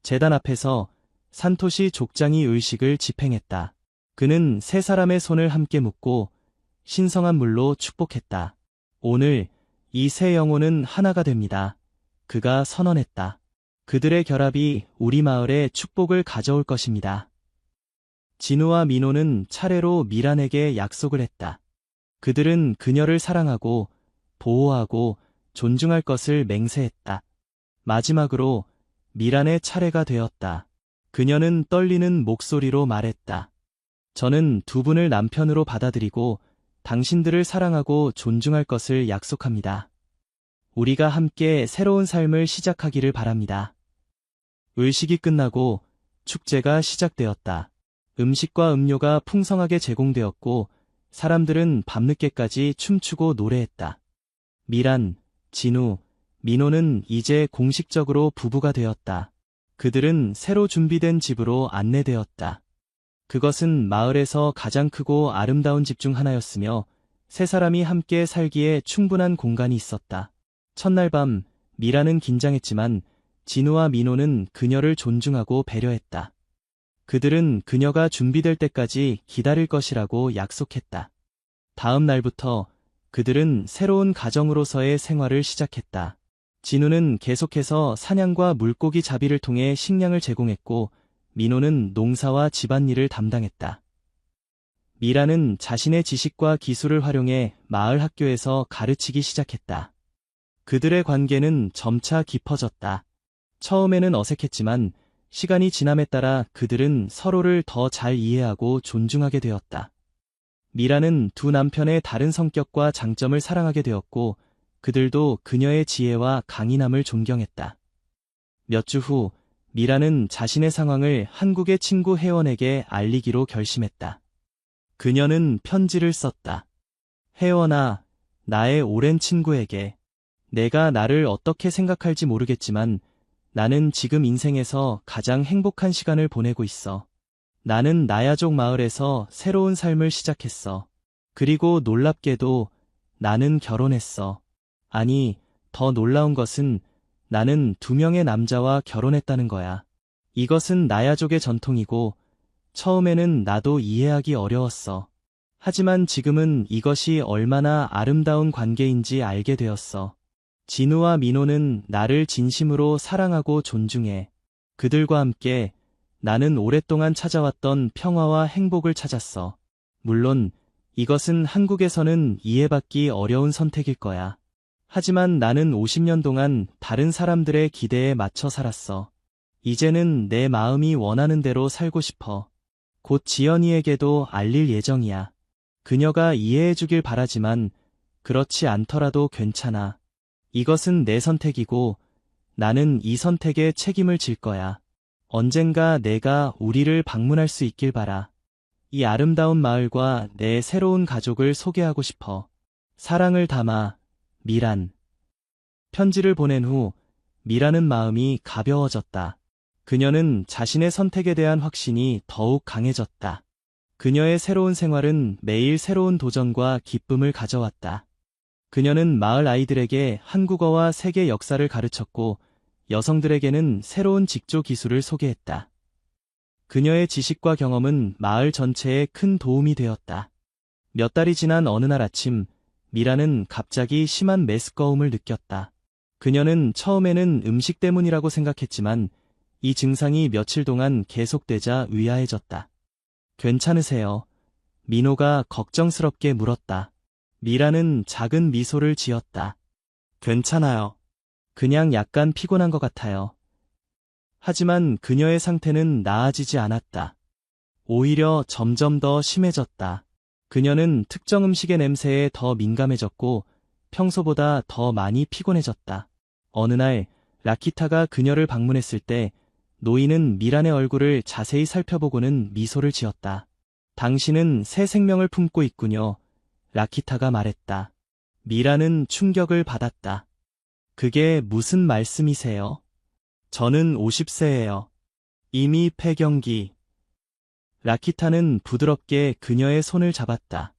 제단 앞에서 산토시 족장이 의식을 집행했다. 그는 세 사람의 손을 함께 묶고 신성한 물로 축복했다. 오늘 이 세 영혼은 하나가 됩니다. 그가 선언했다. 그들의 결합이 우리 마을에 축복을 가져올 것입니다. 진우와 민호는 차례로 미란에게 약속을 했다. 그들은 그녀를 사랑하고 보호하고 존중할 것을 맹세했다. 마지막으로 미란의 차례가 되었다. 그녀는 떨리는 목소리로 말했다. 저는 두 분을 남편으로 받아들이고 당신들을 사랑하고 존중할 것을 약속합니다. 우리가 함께 새로운 삶을 시작하기를 바랍니다. 의식이 끝나고 축제가 시작되었다. 음식과 음료가 풍성하게 제공되었고 사람들은 밤늦게까지 춤추고 노래했다. 미란, 진우, 민호는 이제 공식적으로 부부가 되었다. 그들은 새로 준비된 집으로 안내되었다. 그것은 마을에서 가장 크고 아름다운 집 중 하나였으며 세 사람이 함께 살기에 충분한 공간이 있었다. 첫날 밤 미란은 긴장했지만 진우와 민호는 그녀를 존중하고 배려했다. 그들은 그녀가 준비될 때까지 기다릴 것이라고 약속했다. 다음 날부터 그들은 새로운 가정으로서의 생활을 시작했다. 진우는 계속해서 사냥과 물고기 잡이를 통해 식량을 제공했고 민호는 농사와 집안일을 담당했다. 미라는 자신의 지식과 기술을 활용해 마을 학교에서 가르치기 시작했다. 그들의 관계는 점차 깊어졌다. 처음에는 어색했지만 시간이 지남에 따라 그들은 서로를 더 잘 이해하고 존중하게 되었다. 미라는 두 남편의 다른 성격과 장점을 사랑하게 되었고 그들도 그녀의 지혜와 강인함을 존경했다. 몇 주 후 미라는 자신의 상황을 한국의 친구 혜원에게 알리기로 결심했다. 그녀는 편지를 썼다. 혜원아, 나의 오랜 친구에게. 내가 나를 어떻게 생각할지 모르겠지만 나는 지금 인생에서 가장 행복한 시간을 보내고 있어. 나는 나야족 마을에서 새로운 삶을 시작했어. 그리고 놀랍게도 나는 결혼했어. 아니, 더 놀라운 것은 나는 2명의 남자와 결혼했다는 거야. 이것은 나야족의 전통이고 처음에는 나도 이해하기 어려웠어. 하지만 지금은 이것이 얼마나 아름다운 관계인지 알게 되었어. 진우와 민호는 나를 진심으로 사랑하고 존중해. 그들과 함께 나는 오랫동안 찾아왔던 평화와 행복을 찾았어. 물론 이것은 한국에서는 이해받기 어려운 선택일 거야. 하지만 나는 50년 동안 다른 사람들의 기대에 맞춰 살았어. 이제는 내 마음이 원하는 대로 살고 싶어. 곧 지연이에게도 알릴 예정이야. 그녀가 이해해주길 바라지만 그렇지 않더라도 괜찮아. 이것은 내 선택이고 나는 이 선택에 책임을 질 거야. 언젠가 내가 우리를 방문할 수 있길 바라. 이 아름다운 마을과 내 새로운 가족을 소개하고 싶어. 사랑을 담아, 미란. 편지를 보낸 후 미란은 마음이 가벼워졌다. 그녀는 자신의 선택에 대한 확신이 더욱 강해졌다. 그녀의 새로운 생활은 매일 새로운 도전과 기쁨을 가져왔다. 그녀는 마을 아이들에게 한국어와 세계 역사를 가르쳤고 여성들에게는 새로운 직조 기술을 소개했다. 그녀의 지식과 경험은 마을 전체에 큰 도움이 되었다. 몇 달이 지난 어느 날 아침, 미라는 갑자기 심한 메스꺼움을 느꼈다. 그녀는 처음에는 음식 때문이라고 생각했지만 이 증상이 며칠 동안 계속되자 의아해졌다. 괜찮으세요? 민호가 걱정스럽게 물었다. 미라는 작은 미소를 지었다. 괜찮아요. 그냥 약간 피곤한 것 같아요. 하지만 그녀의 상태는 나아지지 않았다. 오히려 점점 더 심해졌다. 그녀는 특정 음식의 냄새에 더 민감해졌고 평소보다 더 많이 피곤해졌다. 어느 날 라키타가 그녀를 방문했을 때 노인은 미란의 얼굴을 자세히 살펴보고는 미소를 지었다. 당신은 새 생명을 품고 있군요. 라키타가 말했다. 미란은 충격을 받았다. 그게 무슨 말씀이세요? 저는 50세예요. 이미 폐경기. 라키타는 부드럽게 그녀의 손을 잡았다.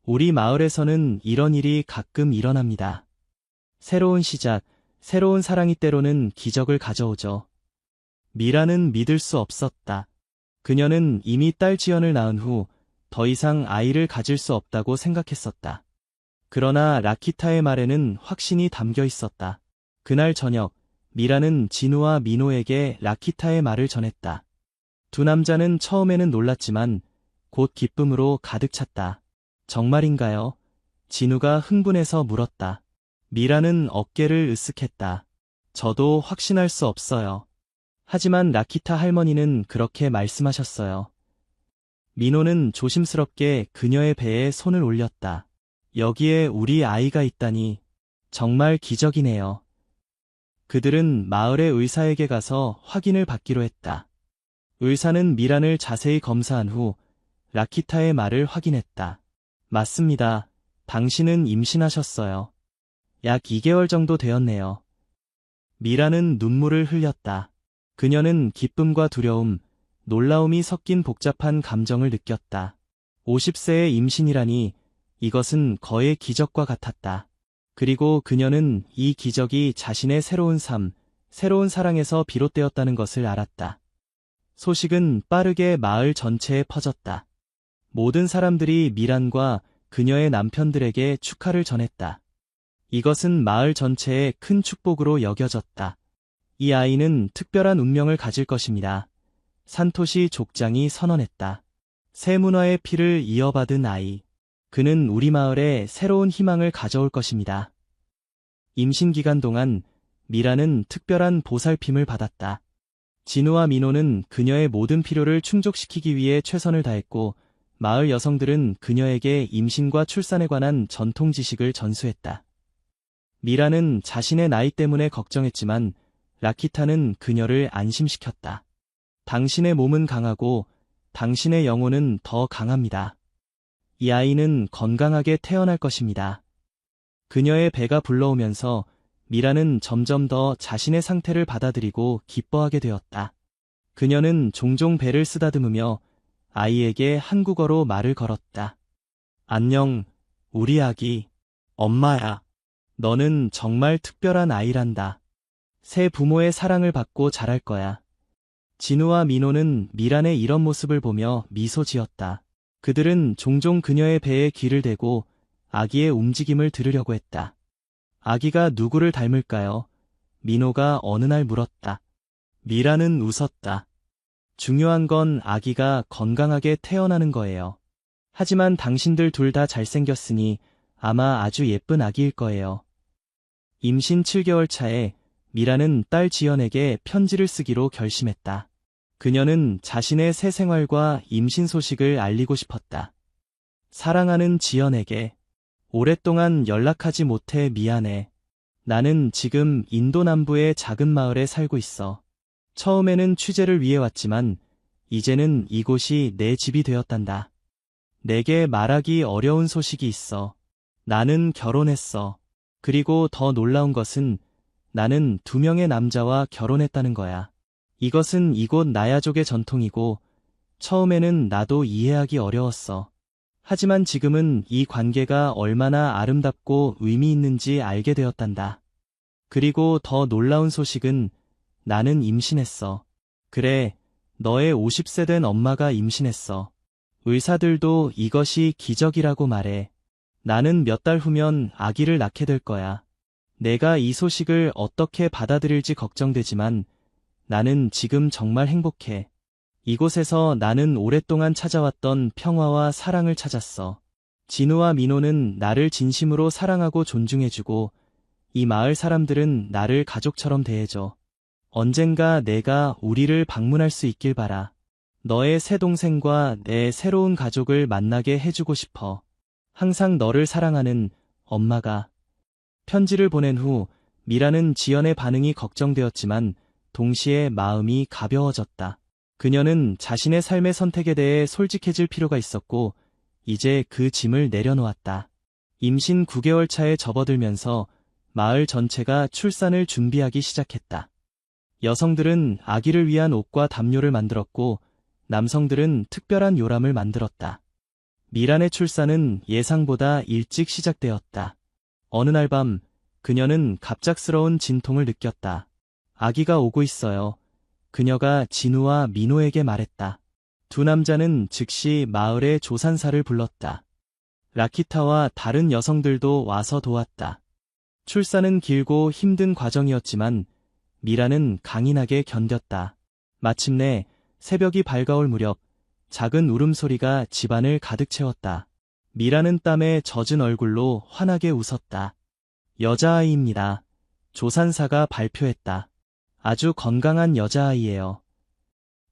우리 마을에서는 이런 일이 가끔 일어납니다. 새로운 시작, 새로운 사랑이 때로는 기적을 가져오죠. 미라는 믿을 수 없었다. 그녀는 이미 딸 지연을 낳은 후 더 이상 아이를 가질 수 없다고 생각했었다. 그러나 라키타의 말에는 확신이 담겨 있었다. 그날 저녁, 미라는 진우와 민호에게 라키타의 말을 전했다. 두 남자는 처음에는 놀랐지만 곧 기쁨으로 가득 찼다. 정말인가요? 진우가 흥분해서 물었다. 미라는 어깨를 으쓱했다. 저도 확신할 수 없어요. 하지만 라키타 할머니는 그렇게 말씀하셨어요. 민호는 조심스럽게 그녀의 배에 손을 올렸다. 여기에 우리 아이가 있다니 정말 기적이네요. 그들은 마을의 의사에게 가서 확인을 받기로 했다. 의사는 미란을 자세히 검사한 후 라키타의 말을 확인했다. 맞습니다. 당신은 임신하셨어요. 약 2개월 정도 되었네요. 미란은 눈물을 흘렸다. 그녀는 기쁨과 두려움, 놀라움이 섞인 복잡한 감정을 느꼈다. 50세의 임신이라니 이것은 거의 기적과 같았다. 그리고 그녀는 이 기적이 자신의 새로운 삶, 새로운 사랑에서 비롯되었다는 것을 알았다. 소식은 빠르게 마을 전체에 퍼졌다. 모든 사람들이 미란과 그녀의 남편들에게 축하를 전했다. 이것은 마을 전체의 큰 축복으로 여겨졌다. 이 아이는 특별한 운명을 가질 것입니다. 산토시 족장이 선언했다. 새 문화의 피를 이어받은 아이. 그는 우리 마을에 새로운 희망을 가져올 것입니다. 임신 기간 동안 미라는 특별한 보살핌을 받았다. 진우와 민호는 그녀의 모든 필요를 충족시키기 위해 최선을 다했고, 마을 여성들은 그녀에게 임신과 출산에 관한 전통 지식을 전수했다. 미라는 자신의 나이 때문에 걱정했지만 라키타는 그녀를 안심시켰다. 당신의 몸은 강하고 당신의 영혼은 더 강합니다. 이 아이는 건강하게 태어날 것입니다. 그녀의 배가 불러오면서 미라는 점점 더 자신의 상태를 받아들이고 기뻐하게 되었다. 그녀는 종종 배를 쓰다듬으며 아이에게 한국어로 말을 걸었다. 안녕, 우리 아기. 엄마야. 너는 정말 특별한 아이란다. 새 부모의 사랑을 받고 자랄 거야. 진우와 민호는 미란의 이런 모습을 보며 미소 지었다. 그들은 종종 그녀의 배에 귀를 대고 아기의 움직임을 들으려고 했다. 아기가 누구를 닮을까요? 민호가 어느 날 물었다. 미란은 웃었다. 중요한 건 아기가 건강하게 태어나는 거예요. 하지만 당신들 둘 다 잘생겼으니 아마 아주 예쁜 아기일 거예요. 임신 7개월 차에 미라는 딸 지연에게 편지를 쓰기로 결심했다. 그녀는 자신의 새 생활과 임신 소식을 알리고 싶었다. 사랑하는 지연에게 오랫동안 연락하지 못해 미안해. 나는 지금 인도 남부의 작은 마을에 살고 있어. 처음에는 취재를 위해 왔지만 이제는 이곳이 내 집이 되었단다. 내게 말하기 어려운 소식이 있어. 나는 결혼했어. 그리고 더 놀라운 것은 나는 2명의 남자와 결혼했다는 거야. 이것은 이곳 나야족의 전통이고 처음에는 나도 이해하기 어려웠어. 하지만 지금은 이 관계가 얼마나 아름답고 의미 있는지 알게 되었단다. 그리고 더 놀라운 소식은 나는 임신했어. 그래, 너의 50세 된 엄마가 임신했어. 의사들도 이것이 기적이라고 말해. 나는 몇 달 후면 아기를 낳게 될 거야. 내가 이 소식을 어떻게 받아들일지 걱정되지만 나는 지금 정말 행복해. 이곳에서 나는 오랫동안 찾아왔던 평화와 사랑을 찾았어. 진우와 민호는 나를 진심으로 사랑하고 존중해주고 이 마을 사람들은 나를 가족처럼 대해줘. 언젠가 내가 우리를 방문할 수 있길 바라. 너의 새 동생과 내 새로운 가족을 만나게 해주고 싶어. 항상 너를 사랑하는 엄마가. 편지를 보낸 후 미라는 지연의 반응이 걱정되었지만 동시에 마음이 가벼워졌다. 그녀는 자신의 삶의 선택에 대해 솔직해질 필요가 있었고 이제 그 짐을 내려놓았다. 임신 9개월 차에 접어들면서 마을 전체가 출산을 준비하기 시작했다. 여성들은 아기를 위한 옷과 담요를 만들었고 남성들은 특별한 요람을 만들었다. 미란의 출산은 예상보다 일찍 시작되었다. 어느 날 밤 그녀는 갑작스러운 진통을 느꼈다. 아기가 오고 있어요. 그녀가 진우와 민호에게 말했다. 두 남자는 즉시 마을의 조산사를 불렀다. 라키타와 다른 여성들도 와서 도왔다. 출산은 길고 힘든 과정이었지만 미라는 강인하게 견뎠다. 마침내 새벽이 밝아올 무렵 작은 울음소리가 집안을 가득 채웠다. 미라는 땀에 젖은 얼굴로 환하게 웃었다. 여자아이입니다. 조산사가 발표했다. 아주 건강한 여자아이예요.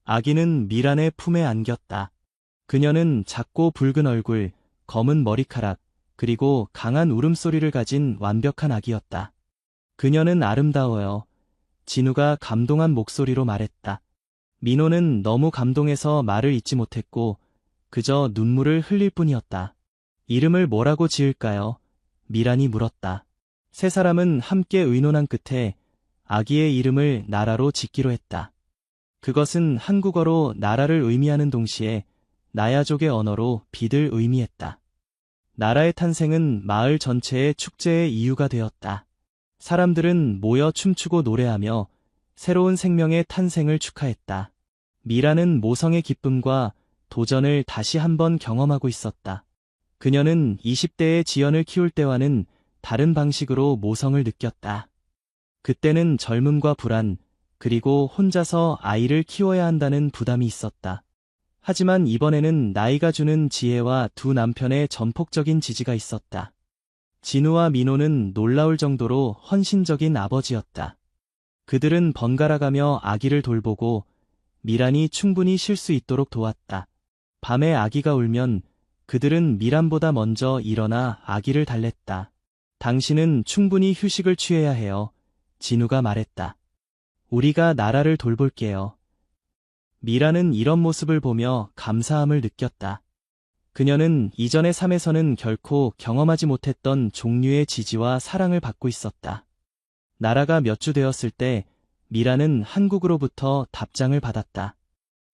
아기는 미란의 품에 안겼다. 그녀는 작고 붉은 얼굴, 검은 머리카락, 그리고 강한 울음소리를 가진 완벽한 아기였다. 그녀는 아름다워요. 진우가 감동한 목소리로 말했다. 민호는 너무 감동해서 말을 잇지 못했고 그저 눈물을 흘릴 뿐이었다. 이름을 뭐라고 지을까요? 미란이 물었다. 세 사람은 함께 의논한 끝에 아기의 이름을 나라로 짓기로 했다. 그것은 한국어로 나라를 의미하는 동시에 나야족의 언어로 빛을 의미했다. 나라의 탄생은 마을 전체의 축제의 이유가 되었다. 사람들은 모여 춤추고 노래하며 새로운 생명의 탄생을 축하했다. 미라는 모성의 기쁨과 도전을 다시 한번 경험하고 있었다. 그녀는 20대의 지연을 키울 때와는 다른 방식으로 모성을 느꼈다. 그때는 젊음과 불안, 그리고 혼자서 아이를 키워야 한다는 부담이 있었다. 하지만 이번에는 나이가 주는 지혜와 두 남편의 전폭적인 지지가 있었다. 진우와 민호는 놀라울 정도로 헌신적인 아버지였다. 그들은 번갈아가며 아기를 돌보고 미란이 충분히 쉴 수 있도록 도왔다. 밤에 아기가 울면 그들은 미란보다 먼저 일어나 아기를 달랬다. 당신은 충분히 휴식을 취해야 해요. 진우가 말했다. 우리가 나라를 돌볼게요. 미란은 이런 모습을 보며 감사함을 느꼈다. 그녀는 이전의 삶에서는 결코 경험하지 못했던 종류의 지지와 사랑을 받고 있었다. 나라가 몇 주 되었을 때 미라는 한국으로부터 답장을 받았다.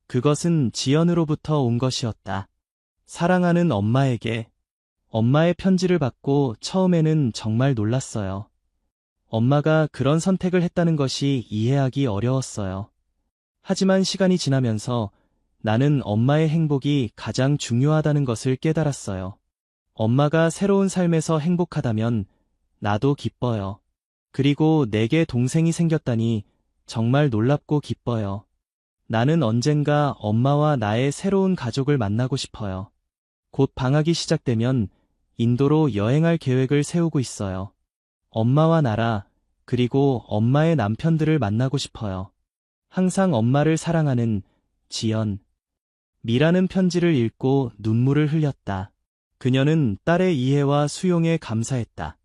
그것은 지연으로부터 온 것이었다. 사랑하는 엄마에게. 엄마의 편지를 받고 처음에는 정말 놀랐어요. 엄마가 그런 선택을 했다는 것이 이해하기 어려웠어요. 하지만 시간이 지나면서 나는 엄마의 행복이 가장 중요하다는 것을 깨달았어요. 엄마가 새로운 삶에서 행복하다면 나도 기뻐요. 그리고 내게 동생이 생겼다니 정말 놀랍고 기뻐요. 나는 언젠가 엄마와 나의 새로운 가족을 만나고 싶어요. 곧 방학이 시작되면 인도로 여행할 계획을 세우고 있어요. 엄마와 나라, 그리고 엄마의 남편들을 만나고 싶어요. 항상 엄마를 사랑하는 지연. 미라는 편지를 읽고 눈물을 흘렸다. 그녀는 딸의 이해와 수용에 감사했다.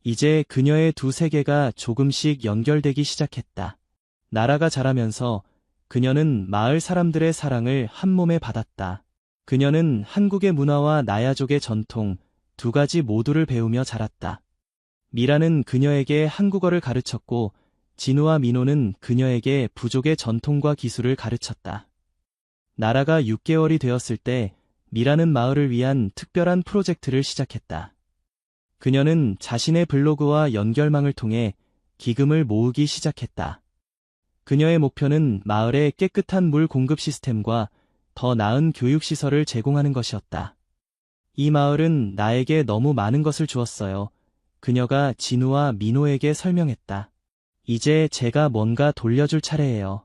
이제 그녀의 두 세계가 조금씩 연결되기 시작했다. 나라가 자라면서 그녀는 마을 사람들의 사랑을 한몸에 받았다. 그녀는 한국의 문화와 나야족의 전통 두 가지 모두를 배우며 자랐다. 미라는 그녀에게 한국어를 가르쳤고 진우와 민호는 그녀에게 부족의 전통과 기술을 가르쳤다. 나라가 6개월이 되었을 때 미라는 마을을 위한 특별한 프로젝트를 시작했다. 그녀는 자신의 블로그와 연결망을 통해 기금을 모으기 시작했다. 그녀의 목표는 마을에 깨끗한 물 공급 시스템과 더 나은 교육시설을 제공하는 것이었다. 이 마을은 나에게 너무 많은 것을 주었어요. 그녀가 진우와 민호에게 설명했다. 이제 제가 뭔가 돌려줄 차례예요.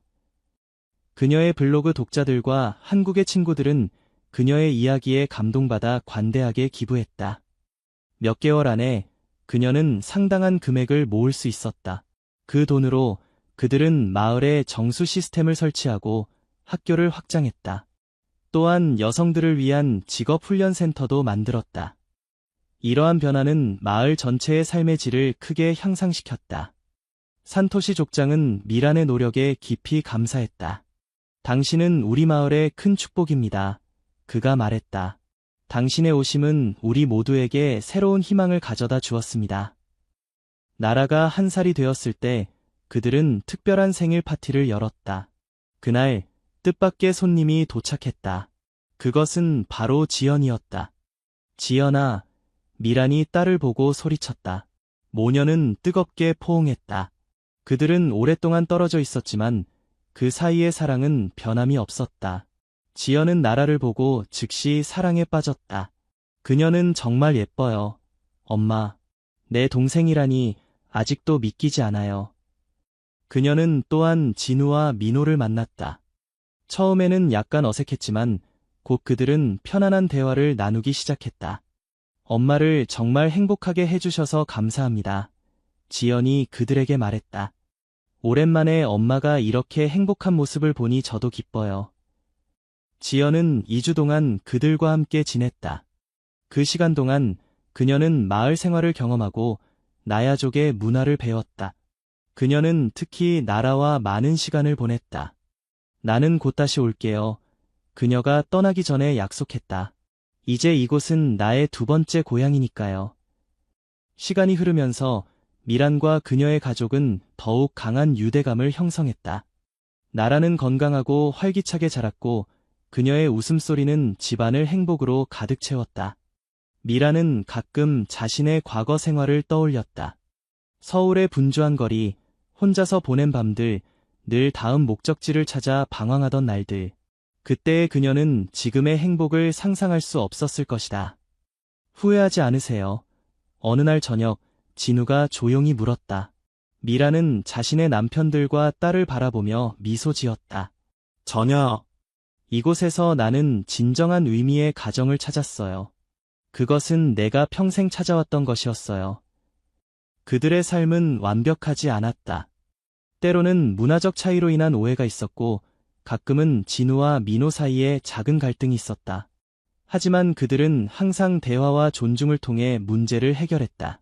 그녀의 블로그 독자들과 한국의 친구들은 그녀의 이야기에 감동받아 관대하게 기부했다. 몇 개월 안에 그녀는 상당한 금액을 모을 수 있었다. 그 돈으로 그들은 마을에 정수 시스템을 설치하고 학교를 확장했다. 또한 여성들을 위한 직업훈련센터도 만들었다. 이러한 변화는 마을 전체의 삶의 질을 크게 향상시켰다. 산토시 족장은 미란의 노력에 깊이 감사했다. 당신은 우리 마을의 큰 축복입니다. 그가 말했다. 당신의 오심은 우리 모두에게 새로운 희망을 가져다 주었습니다. 나라가 1살이 되었을 때 그들은 특별한 생일 파티를 열었다. 그날 뜻밖의 손님이 도착했다. 그것은 바로 지연이었다. 지연아, 미란이 딸을 보고 소리쳤다. 모녀는 뜨겁게 포옹했다. 그들은 오랫동안 떨어져 있었지만 그 사이의 사랑은 변함이 없었다. 지연은 나라를 보고 즉시 사랑에 빠졌다. 그녀는 정말 예뻐요. 엄마, 내 동생이라니 아직도 믿기지 않아요. 그녀는 또한 진우와 민호를 만났다. 처음에는 약간 어색했지만 곧 그들은 편안한 대화를 나누기 시작했다. 엄마를 정말 행복하게 해주셔서 감사합니다. 지연이 그들에게 말했다. 오랜만에 엄마가 이렇게 행복한 모습을 보니 저도 기뻐요. 지연은 2주 동안 그들과 함께 지냈다. 그 시간 동안 그녀는 마을 생활을 경험하고 나야족의 문화를 배웠다. 그녀는 특히 나라와 많은 시간을 보냈다. 나는 곧 다시 올게요. 그녀가 떠나기 전에 약속했다. 이제 이곳은 나의 두 번째 고향이니까요. 시간이 흐르면서 미란과 그녀의 가족은 더욱 강한 유대감을 형성했다. 나라는 건강하고 활기차게 자랐고 그녀의 웃음소리는 집안을 행복으로 가득 채웠다. 미란은 가끔 자신의 과거 생활을 떠올렸다. 서울의 분주한 거리, 혼자서 보낸 밤들, 늘 다음 목적지를 찾아 방황하던 날들. 그때의 그녀는 지금의 행복을 상상할 수 없었을 것이다. 후회하지 않으세요? 어느 날 저녁, 진우가 조용히 물었다. 미라는 자신의 남편들과 딸을 바라보며 미소 지었다. 전혀. 이곳에서 나는 진정한 의미의 가정을 찾았어요. 그것은 내가 평생 찾아왔던 것이었어요. 그들의 삶은 완벽하지 않았다. 때로는 문화적 차이로 인한 오해가 있었고, 가끔은 진우와 민호 사이에 작은 갈등이 있었다. 하지만 그들은 항상 대화와 존중을 통해 문제를 해결했다.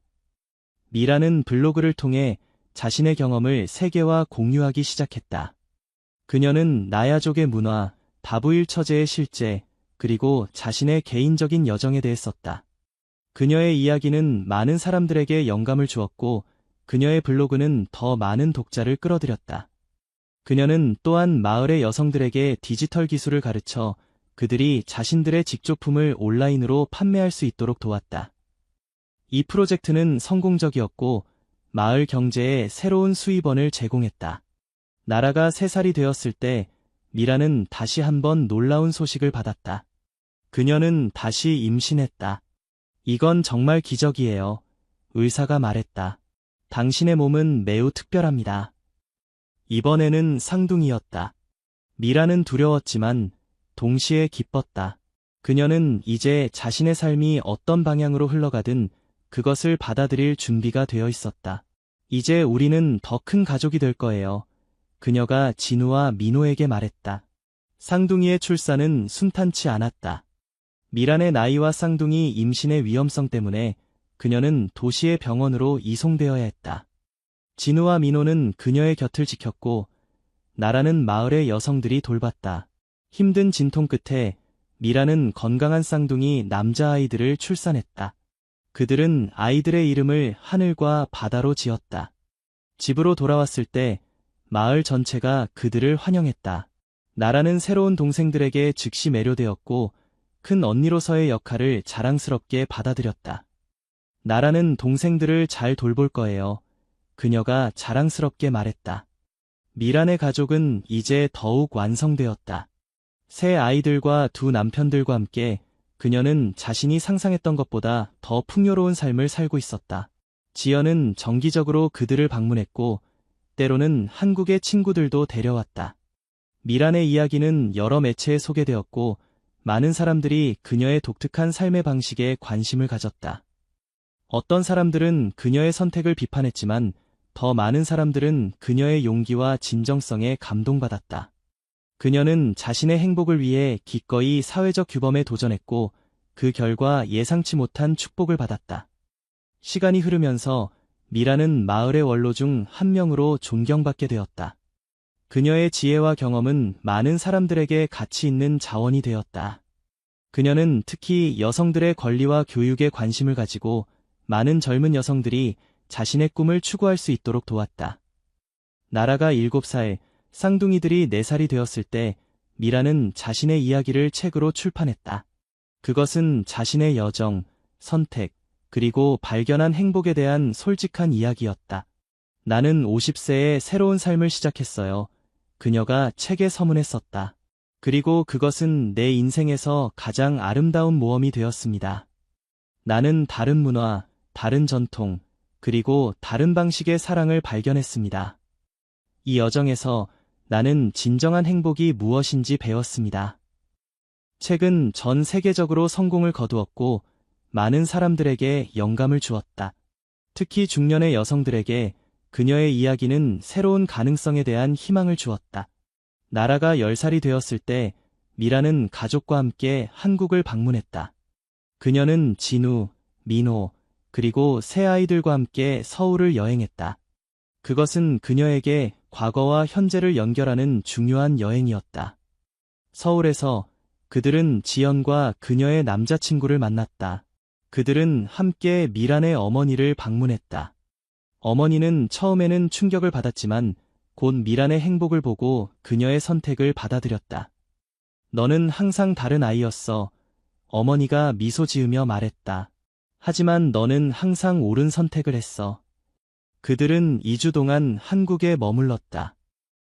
미라는 블로그를 통해 자신의 경험을 세계와 공유하기 시작했다. 그녀는 나야족의 문화, 다부일 처제의 실제, 그리고 자신의 개인적인 여정에 대해 썼다. 그녀의 이야기는 많은 사람들에게 영감을 주었고, 그녀의 블로그는 더 많은 독자를 끌어들였다. 그녀는 또한 마을의 여성들에게 디지털 기술을 가르쳐 그들이 자신들의 직조품을 온라인으로 판매할 수 있도록 도왔다. 이 프로젝트는 성공적이었고 마을 경제에 새로운 수입원을 제공했다. 나라가 3살이 되었을 때 미라는 다시 한번 놀라운 소식을 받았다. 그녀는 다시 임신했다. 이건 정말 기적이에요. 의사가 말했다. 당신의 몸은 매우 특별합니다. 이번에는 쌍둥이였다. 미라는 두려웠지만 동시에 기뻤다. 그녀는 이제 자신의 삶이 어떤 방향으로 흘러가든 그것을 받아들일 준비가 되어 있었다. 이제 우리는 더 큰 가족이 될 거예요. 그녀가 진우와 민호에게 말했다. 쌍둥이의 출산은 순탄치 않았다. 미란의 나이와 쌍둥이 임신의 위험성 때문에 그녀는 도시의 병원으로 이송되어야 했다. 진우와 민호는 그녀의 곁을 지켰고 나라는 마을의 여성들이 돌봤다. 힘든 진통 끝에 미라는 건강한 쌍둥이 남자아이들을 출산했다. 그들은 아이들의 이름을 하늘과 바다로 지었다. 집으로 돌아왔을 때 마을 전체가 그들을 환영했다. 나라는 새로운 동생들에게 즉시 매료되었고 큰 언니로서의 역할을 자랑스럽게 받아들였다. 나라는 동생들을 잘 돌볼 거예요. 그녀가 자랑스럽게 말했다. 미란의 가족은 이제 더욱 완성되었다. 새 아이들과 두 남편들과 함께 그녀는 자신이 상상했던 것보다 더 풍요로운 삶을 살고 있었다. 지연은 정기적으로 그들을 방문했고 때로는 한국의 친구들도 데려왔다. 미란의 이야기는 여러 매체에 소개되었고 많은 사람들이 그녀의 독특한 삶의 방식에 관심을 가졌다. 어떤 사람들은 그녀의 선택을 비판했지만 더 많은 사람들은 그녀의 용기와 진정성에 감동받았다. 그녀는 자신의 행복을 위해 기꺼이 사회적 규범에 도전했고 그 결과 예상치 못한 축복을 받았다. 시간이 흐르면서 미라는 마을의 원로 중 한 명으로 존경받게 되었다. 그녀의 지혜와 경험은 많은 사람들에게 가치 있는 자원이 되었다. 그녀는 특히 여성들의 권리와 교육에 관심을 가지고 많은 젊은 여성들이 자신의 꿈을 추구할 수 있도록 도왔다. 나라가 7살, 쌍둥이들이 4살이 되었을 때 미라는 자신의 이야기를 책으로 출판했다. 그것은 자신의 여정, 선택, 그리고 발견한 행복에 대한 솔직한 이야기였다. 나는 50세에 새로운 삶을 시작했어요. 그녀가 책에 서문했었다. 그리고 그것은 내 인생에서 가장 아름다운 모험이 되었습니다. 나는 다른 문화, 다른 전통, 그리고 다른 방식의 사랑을 발견했습니다. 이 여정에서 나는 진정한 행복이 무엇인지 배웠습니다. 책은 전 세계적으로 성공을 거두었고 많은 사람들에게 영감을 주었다. 특히 중년의 여성들에게 그녀의 이야기는 새로운 가능성에 대한 희망을 주었다. 나라가 10살이 되었을 때 미라는 가족과 함께 한국을 방문했다. 그녀는 진우, 민호, 그리고 세 아이들과 함께 서울을 여행했다. 그것은 그녀에게 과거와 현재를 연결하는 중요한 여행이었다. 서울에서 그들은 지연과 그녀의 남자친구를 만났다. 그들은 함께 미란의 어머니를 방문했다. 어머니는 처음에는 충격을 받았지만 곧 미란의 행복을 보고 그녀의 선택을 받아들였다. 너는 항상 다른 아이였어. 어머니가 미소 지으며 말했다. 하지만 너는 항상 옳은 선택을 했어. 그들은 2주 동안 한국에 머물렀다.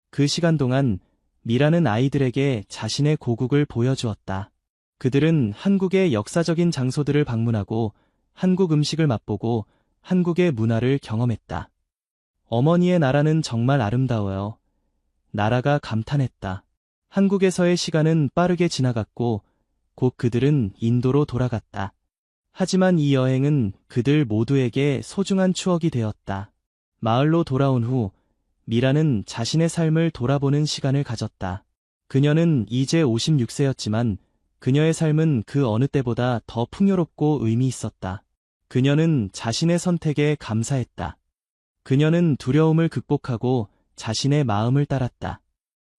그 시간 동안 미라는 아이들에게 자신의 고국을 보여주었다. 그들은 한국의 역사적인 장소들을 방문하고 한국 음식을 맛보고 한국의 문화를 경험했다. 어머니의 나라는 정말 아름다워요. 나라가 감탄했다. 한국에서의 시간은 빠르게 지나갔고 곧 그들은 인도로 돌아갔다. 하지만 이 여행은 그들 모두에게 소중한 추억이 되었다. 마을로 돌아온 후 미라는 자신의 삶을 돌아보는 시간을 가졌다. 그녀는 이제 56세였지만 그녀의 삶은 그 어느 때보다 더 풍요롭고 의미 있었다. 그녀는 자신의 선택에 감사했다. 그녀는 두려움을 극복하고 자신의 마음을 따랐다.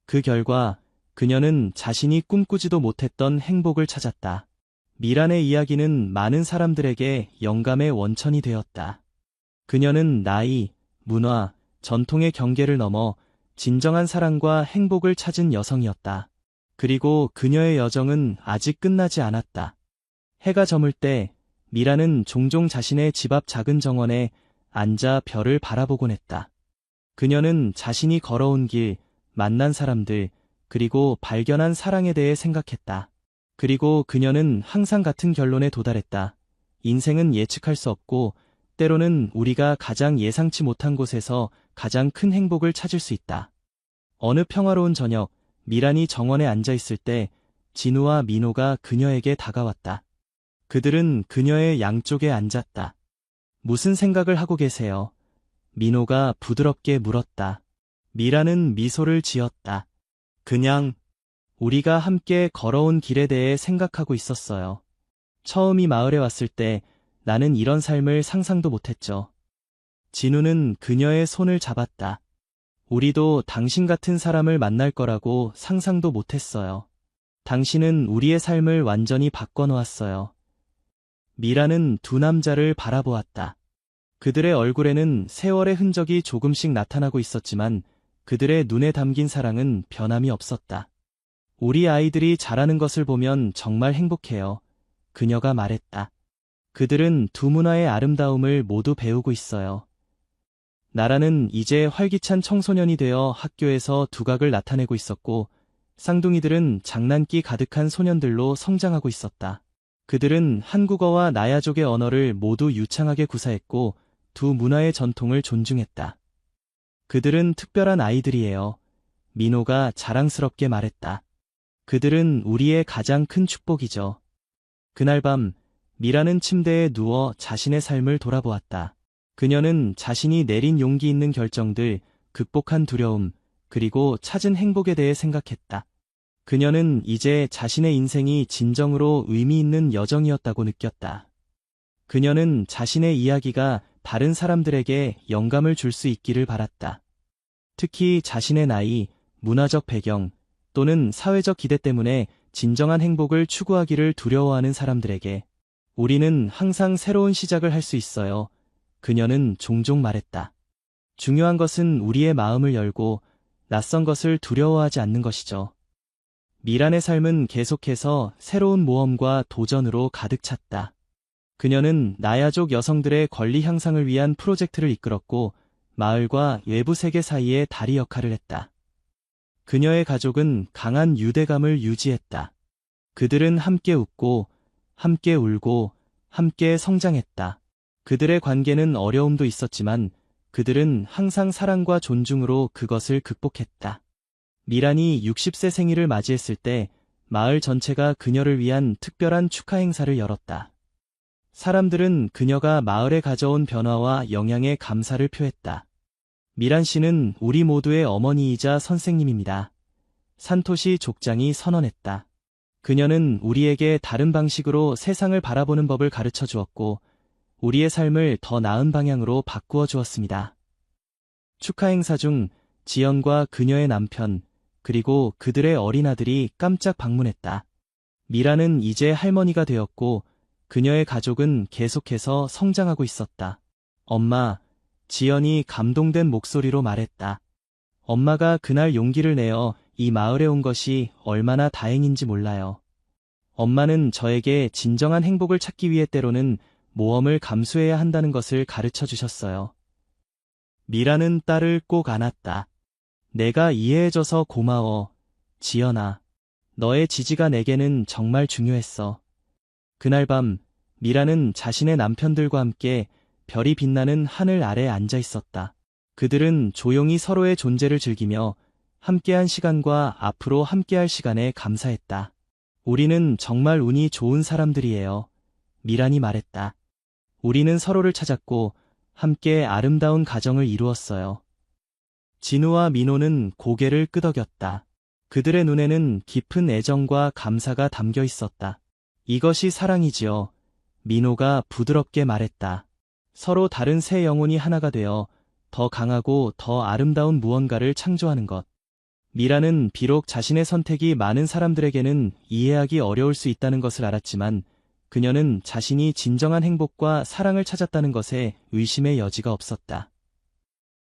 그 결과 그녀는 자신이 꿈꾸지도 못했던 행복을 찾았다. 미란의 이야기는 많은 사람들에게 영감의 원천이 되었다. 그녀는 나이, 문화, 전통의 경계를 넘어 진정한 사랑과 행복을 찾은 여성이었다. 그리고 그녀의 여정은 아직 끝나지 않았다. 해가 저물 때 미라는 종종 자신의 집 앞 작은 정원에 앉아 별을 바라보곤 했다. 그녀는 자신이 걸어온 길, 만난 사람들, 그리고 발견한 사랑에 대해 생각했다. 그리고 그녀는 항상 같은 결론에 도달했다. 인생은 예측할 수 없고 때로는 우리가 가장 예상치 못한 곳에서 가장 큰 행복을 찾을 수 있다. 어느 평화로운 저녁, 미란이 정원에 앉아 있을 때 진우와 민호가 그녀에게 다가왔다. 그들은 그녀의 양쪽에 앉았다. 무슨 생각을 하고 계세요? 민호가 부드럽게 물었다. 미라는 미소를 지었다. 그냥 우리가 함께 걸어온 길에 대해 생각하고 있었어요. 처음 이 마을에 왔을 때 나는 이런 삶을 상상도 못했죠. 진우는 그녀의 손을 잡았다. 우리도 당신 같은 사람을 만날 거라고 상상도 못했어요. 당신은 우리의 삶을 완전히 바꿔놓았어요. 미라는 두 남자를 바라보았다. 그들의 얼굴에는 세월의 흔적이 조금씩 나타나고 있었지만 그들의 눈에 담긴 사랑은 변함이 없었다. 우리 아이들이 자라는 것을 보면 정말 행복해요. 그녀가 말했다. 그들은 두 문화의 아름다움을 모두 배우고 있어요. 나라는 이제 활기찬 청소년이 되어 학교에서 두각을 나타내고 있었고 쌍둥이들은 장난기 가득한 소년들로 성장하고 있었다. 그들은 한국어와 나야족의 언어를 모두 유창하게 구사했고 두 문화의 전통을 존중했다. 그들은 특별한 아이들이에요. 민호가 자랑스럽게 말했다. 그들은 우리의 가장 큰 축복이죠. 그날 밤 미라는 침대에 누워 자신의 삶을 돌아보았다. 그녀는 자신이 내린 용기 있는 결정들, 극복한 두려움, 그리고 찾은 행복에 대해 생각했다. 그녀는 이제 자신의 인생이 진정으로 의미 있는 여정이었다고 느꼈다. 그녀는 자신의 이야기가 다른 사람들에게 영감을 줄 수 있기를 바랐다. 특히 자신의 나이, 문화적 배경 또는 사회적 기대 때문에 진정한 행복을 추구하기를 두려워하는 사람들에게 우리는 항상 새로운 시작을 할 수 있어요. 그녀는 종종 말했다. 중요한 것은 우리의 마음을 열고 낯선 것을 두려워하지 않는 것이죠. 미란의 삶은 계속해서 새로운 모험과 도전으로 가득 찼다. 그녀는 나야족 여성들의 권리 향상을 위한 프로젝트를 이끌었고 마을과 외부 세계 사이의 다리 역할을 했다. 그녀의 가족은 강한 유대감을 유지했다. 그들은 함께 웃고 함께 울고 함께 성장했다. 그들의 관계는 어려움도 있었지만 그들은 항상 사랑과 존중으로 그것을 극복했다. 미란이 60세 생일을 맞이했을 때 마을 전체가 그녀를 위한 특별한 축하 행사를 열었다. 사람들은 그녀가 마을에 가져온 변화와 영향에 감사를 표했다. 미란 씨는 우리 모두의 어머니이자 선생님입니다. 산토시 족장이 선언했다. 그녀는 우리에게 다른 방식으로 세상을 바라보는 법을 가르쳐 주었고, 우리의 삶을 더 나은 방향으로 바꾸어 주었습니다. 축하 행사 중 지연과 그녀의 남편, 그리고 그들의 어린 아들이 깜짝 방문했다. 미라는 이제 할머니가 되었고, 그녀의 가족은 계속해서 성장하고 있었다. 엄마, 지연이 감동된 목소리로 말했다. 엄마가 그날 용기를 내어 이 마을에 온 것이 얼마나 다행인지 몰라요. 엄마는 저에게 진정한 행복을 찾기 위해 때로는 모험을 감수해야 한다는 것을 가르쳐 주셨어요. 미라는 딸을 꼭 안았다. 내가 이해해줘서 고마워, 지연아. 너의 지지가 내게는 정말 중요했어. 그날 밤, 미라는 자신의 남편들과 함께 별이 빛나는 하늘 아래 앉아 있었다. 그들은 조용히 서로의 존재를 즐기며 함께한 시간과 앞으로 함께할 시간에 감사했다. 우리는 정말 운이 좋은 사람들이에요. 미란이 말했다. 우리는 서로를 찾았고 함께 아름다운 가정을 이루었어요. 진우와 민호는 고개를 끄덕였다. 그들의 눈에는 깊은 애정과 감사가 담겨 있었다. 이것이 사랑이지요. 민호가 부드럽게 말했다. 서로 다른 새 영혼이 하나가 되어 더 강하고 더 아름다운 무언가를 창조하는 것. 미라는 비록 자신의 선택이 많은 사람들에게는 이해하기 어려울 수 있다는 것을 알았지만, 그녀는 자신이 진정한 행복과 사랑을 찾았다는 것에 의심의 여지가 없었다.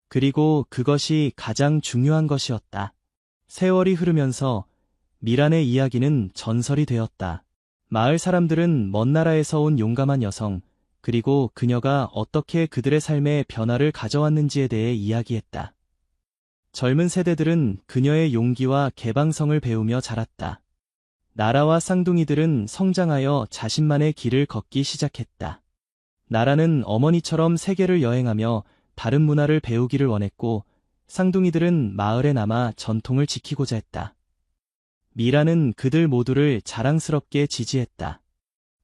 그리고 그것이 가장 중요한 것이었다. 세월이 흐르면서 미란의 이야기는 전설이 되었다. 마을 사람들은 먼 나라에서 온 용감한 여성, 그리고 그녀가 어떻게 그들의 삶에 변화를 가져왔는지에 대해 이야기했다. 젊은 세대들은 그녀의 용기와 개방성을 배우며 자랐다. 나라와 쌍둥이들은 성장하여 자신만의 길을 걷기 시작했다. 나라는 어머니처럼 세계를 여행하며 다른 문화를 배우기를 원했고, 쌍둥이들은 마을에 남아 전통을 지키고자 했다. 미란은 그들 모두를 자랑스럽게 지지했다.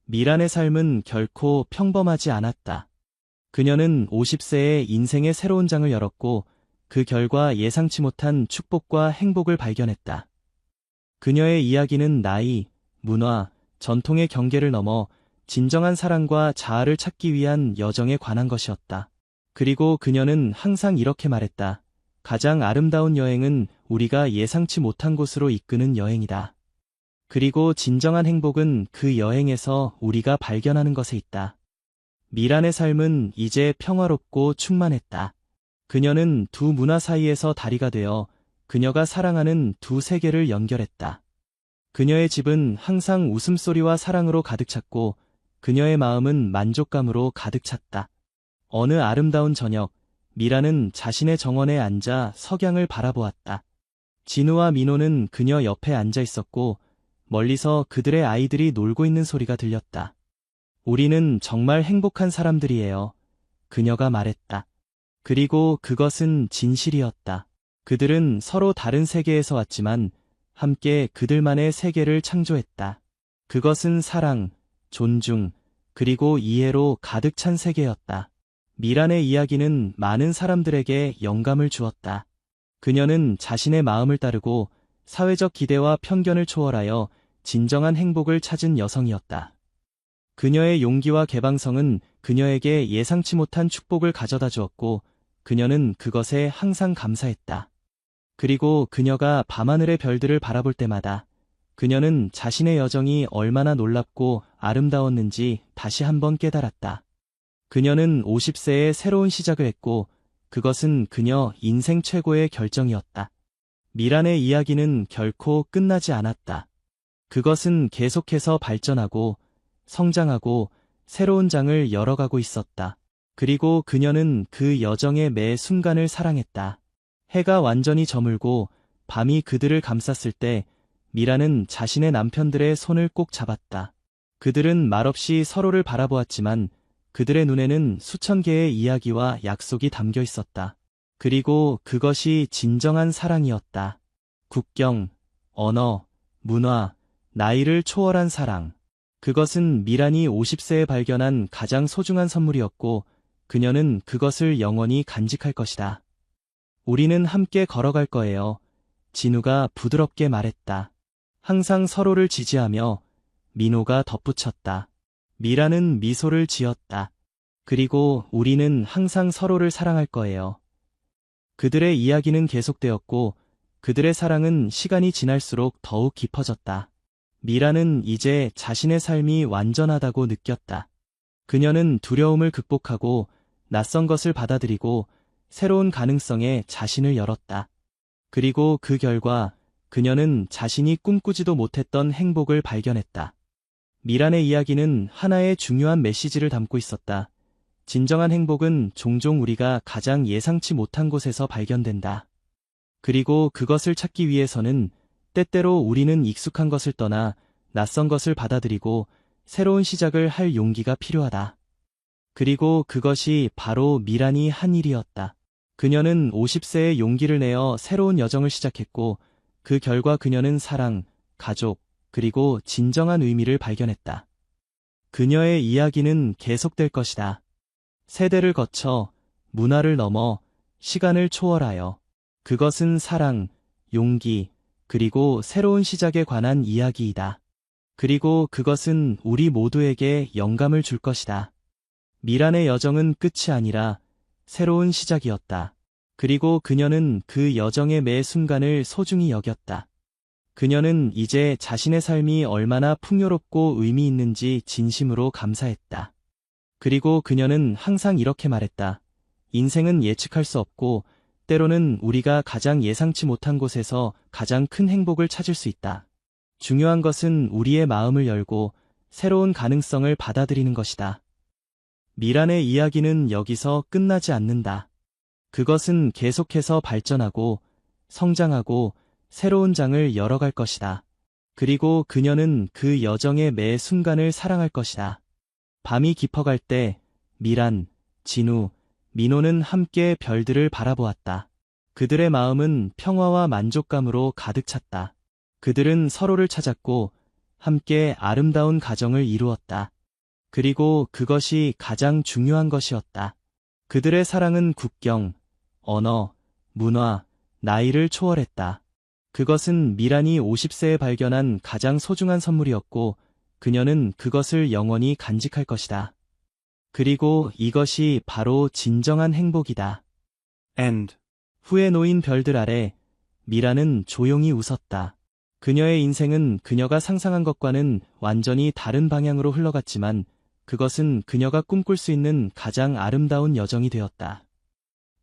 미란의 삶은 결코 평범하지 않았다. 그녀는 50세에 인생의 새로운 장을 열었고, 그 결과 예상치 못한 축복과 행복을 발견했다. 그녀의 이야기는 나이, 문화, 전통의 경계를 넘어 진정한 사랑과 자아를 찾기 위한 여정에 관한 것이었다. 그리고 그녀는 항상 이렇게 말했다. 가장 아름다운 여행은 우리가 예상치 못한 곳으로 이끄는 여행이다. 그리고 진정한 행복은 그 여행에서 우리가 발견하는 것에 있다. 미란의 삶은 이제 평화롭고 충만했다. 그녀는 두 문화 사이에서 다리가 되어 그녀가 사랑하는 두 세계를 연결했다. 그녀의 집은 항상 웃음소리와 사랑으로 가득 찼고, 그녀의 마음은 만족감으로 가득 찼다. 어느 아름다운 저녁, 미라는 자신의 정원에 앉아 석양을 바라보았다. 진우와 민호는 그녀 옆에 앉아 있었고, 멀리서 그들의 아이들이 놀고 있는 소리가 들렸다. 우리는 정말 행복한 사람들이에요. 그녀가 말했다. 그리고 그것은 진실이었다. 그들은 서로 다른 세계에서 왔지만 함께 그들만의 세계를 창조했다. 그것은 사랑, 존중, 그리고 이해로 가득 찬 세계였다. 미란의 이야기는 많은 사람들에게 영감을 주었다. 그녀는 자신의 마음을 따르고 사회적 기대와 편견을 초월하여 진정한 행복을 찾은 여성이었다. 그녀의 용기와 개방성은 그녀에게 예상치 못한 축복을 가져다 주었고, 그녀는 그것에 항상 감사했다. 그리고 그녀가 밤하늘의 별들을 바라볼 때마다 그녀는 자신의 여정이 얼마나 놀랍고 아름다웠는지 다시 한번 깨달았다. 그녀는 50세에 새로운 시작을 했고, 그것은 그녀 인생 최고의 결정이었다. 미란의 이야기는 결코 끝나지 않았다. 그것은 계속해서 발전하고 성장하고 새로운 장을 열어가고 있었다. 그리고 그녀는 그 여정의 매 순간을 사랑했다. 해가 완전히 저물고 밤이 그들을 감쌌을 때 미라는 자신의 남편들의 손을 꼭 잡았다. 그들은 말없이 서로를 바라보았지만 그들의 눈에는 수천 개의 이야기와 약속이 담겨 있었다. 그리고 그것이 진정한 사랑이었다. 국경, 언어, 문화, 나이를 초월한 사랑. 그것은 미란이 50세에 발견한 가장 소중한 선물이었고, 그녀는 그것을 영원히 간직할 것이다. 우리는 함께 걸어갈 거예요. 진우가 부드럽게 말했다. 항상 서로를 지지하며 민호가 덧붙였다. 미라는 미소를 지었다. 그리고 우리는 항상 서로를 사랑할 거예요. 그들의 이야기는 계속되었고 그들의 사랑은 시간이 지날수록 더욱 깊어졌다. 미라는 이제 자신의 삶이 완전하다고 느꼈다. 그녀는 두려움을 극복하고 낯선 것을 받아들이고 새로운 가능성에 자신을 열었다. 그리고 그 결과 그녀는 자신이 꿈꾸지도 못했던 행복을 발견했다. 미란의 이야기는 하나의 중요한 메시지를 담고 있었다. 진정한 행복은 종종 우리가 가장 예상치 못한 곳에서 발견된다. 그리고 그것을 찾기 위해서는 때때로 우리는 익숙한 것을 떠나 낯선 것을 받아들이고 새로운 시작을 할 용기가 필요하다. 그리고 그것이 바로 미란이 한 일이었다. 그녀는 50세에 용기를 내어 새로운 여정을 시작했고 그 결과 그녀는 사랑, 가족, 그리고 진정한 의미를 발견했다. 그녀의 이야기는 계속될 것이다. 세대를 거쳐, 문화를 넘어, 시간을 초월하여. 그것은 사랑, 용기, 그리고 새로운 시작에 관한 이야기이다. 그리고 그것은 우리 모두에게 영감을 줄 것이다. 미란의 여정은 끝이 아니라 새로운 시작이었다. 그리고 그녀는 그 여정의 매 순간을 소중히 여겼다. 그녀는 이제 자신의 삶이 얼마나 풍요롭고 의미 있는지 진심으로 감사했다. 그리고 그녀는 항상 이렇게 말했다. 인생은 예측할 수 없고 때로는 우리가 가장 예상치 못한 곳에서 가장 큰 행복을 찾을 수 있다. 중요한 것은 우리의 마음을 열고 새로운 가능성을 받아들이는 것이다. 미란의 이야기는 여기서 끝나지 않는다. 그것은 계속해서 발전하고 성장하고 새로운 장을 열어갈 것이다. 그리고 그녀는 그 여정의 매 순간을 사랑할 것이다. 밤이 깊어갈 때 미란, 진우, 민호는 함께 별들을 바라보았다. 그들의 마음은 평화와 만족감으로 가득 찼다. 그들은 서로를 찾았고 함께 아름다운 가정을 이루었다. 그리고 그것이 가장 중요한 것이었다. 그들의 사랑은 국경, 언어, 문화, 나이를 초월했다. 그것은 미란이 50세에 발견한 가장 소중한 선물이었고 그녀는 그것을 영원히 간직할 것이다. 그리고 이것이 바로 진정한 행복이다. End. 후에 놓인 별들 아래 미라는 조용히 웃었다. 그녀의 인생은 그녀가 상상한 것과는 완전히 다른 방향으로 흘러갔지만 그것은 그녀가 꿈꿀 수 있는 가장 아름다운 여정이 되었다.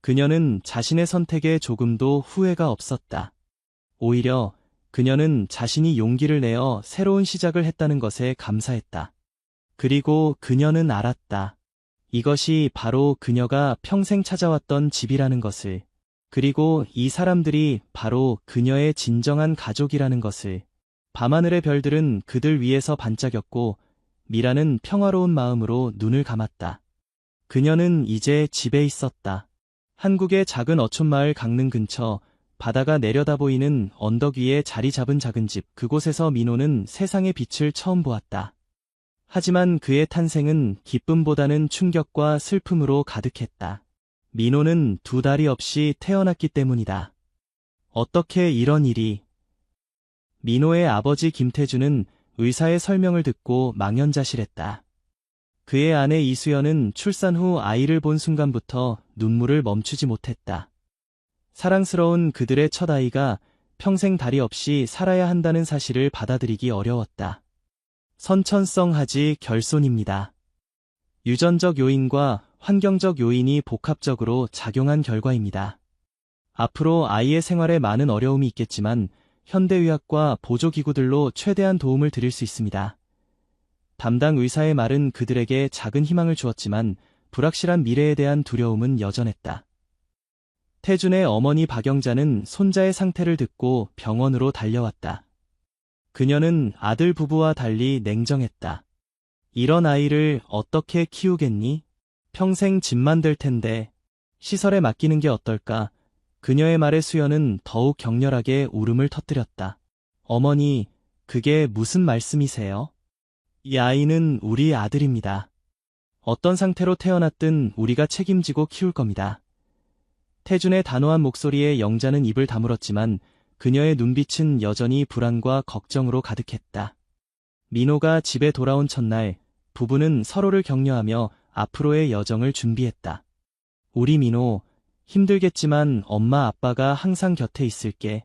그녀는 자신의 선택에 조금도 후회가 없었다. 오히려 그녀는 자신이 용기를 내어 새로운 시작을 했다는 것에 감사했다. 그리고 그녀는 알았다. 이것이 바로 그녀가 평생 찾아왔던 집이라는 것을, 그리고 이 사람들이 바로 그녀의 진정한 가족이라는 것을. 밤하늘의 별들은 그들 위에서 반짝였고 미라는 평화로운 마음으로 눈을 감았다. 그녀는 이제 집에 있었다. 한국의 작은 어촌마을 강릉 근처 바다가 내려다 보이는 언덕 위에 자리 잡은 작은 집, 그곳에서 민호는 세상의 빛을 처음 보았다. 하지만 그의 탄생은 기쁨보다는 충격과 슬픔으로 가득했다. 민호는 두 다리 없이 태어났기 때문이다. 어떻게 이런 일이? 민호의 아버지 김태주는 의사의 설명을 듣고 망연자실했다. 그의 아내 이수연은 출산 후 아이를 본 순간부터 눈물을 멈추지 못했다. 사랑스러운 그들의 첫 아이가 평생 다리 없이 살아야 한다는 사실을 받아들이기 어려웠다. 선천성하지 결손입니다. 유전적 요인과 환경적 요인이 복합적으로 작용한 결과입니다. 앞으로 아이의 생활에 많은 어려움이 있겠지만 현대의학과 보조기구들로 최대한 도움을 드릴 수 있습니다. 담당 의사의 말은 그들에게 작은 희망을 주었지만 불확실한 미래에 대한 두려움은 여전했다. 태준의 어머니 박영자는 손자의 상태를 듣고 병원으로 달려왔다. 그녀는 아들 부부와 달리 냉정했다. 이런 아이를 어떻게 키우겠니? 평생 집만 될 텐데 시설에 맡기는 게 어떨까? 그녀의 말에 수연은 더욱 격렬하게 울음을 터뜨렸다. 어머니, 그게 무슨 말씀이세요? 이 아이는 우리 아들입니다. 어떤 상태로 태어났든 우리가 책임지고 키울 겁니다. 태준의 단호한 목소리에 영자는 입을 다물었지만 그녀의 눈빛은 여전히 불안과 걱정으로 가득했다. 민호가 집에 돌아온 첫날, 부부는 서로를 격려하며 앞으로의 여정을 준비했다. 우리 민호, 힘들겠지만 엄마 아빠가 항상 곁에 있을게.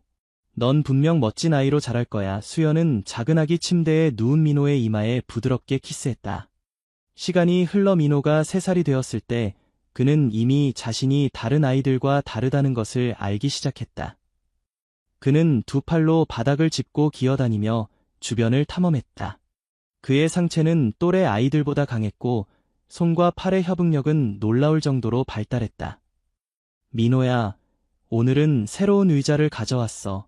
넌 분명 멋진 아이로 자랄 거야. 수연은 작은 아기 침대에 누운 민호의 이마에 부드럽게 키스했다. 시간이 흘러 민호가 3살이 되었을 때 그는 이미 자신이 다른 아이들과 다르다는 것을 알기 시작했다. 그는 두 팔로 바닥을 짚고 기어다니며 주변을 탐험했다. 그의 상체는 또래 아이들보다 강했고 손과 팔의 협응력은 놀라울 정도로 발달했다. 민호야, 오늘은 새로운 의자를 가져왔어.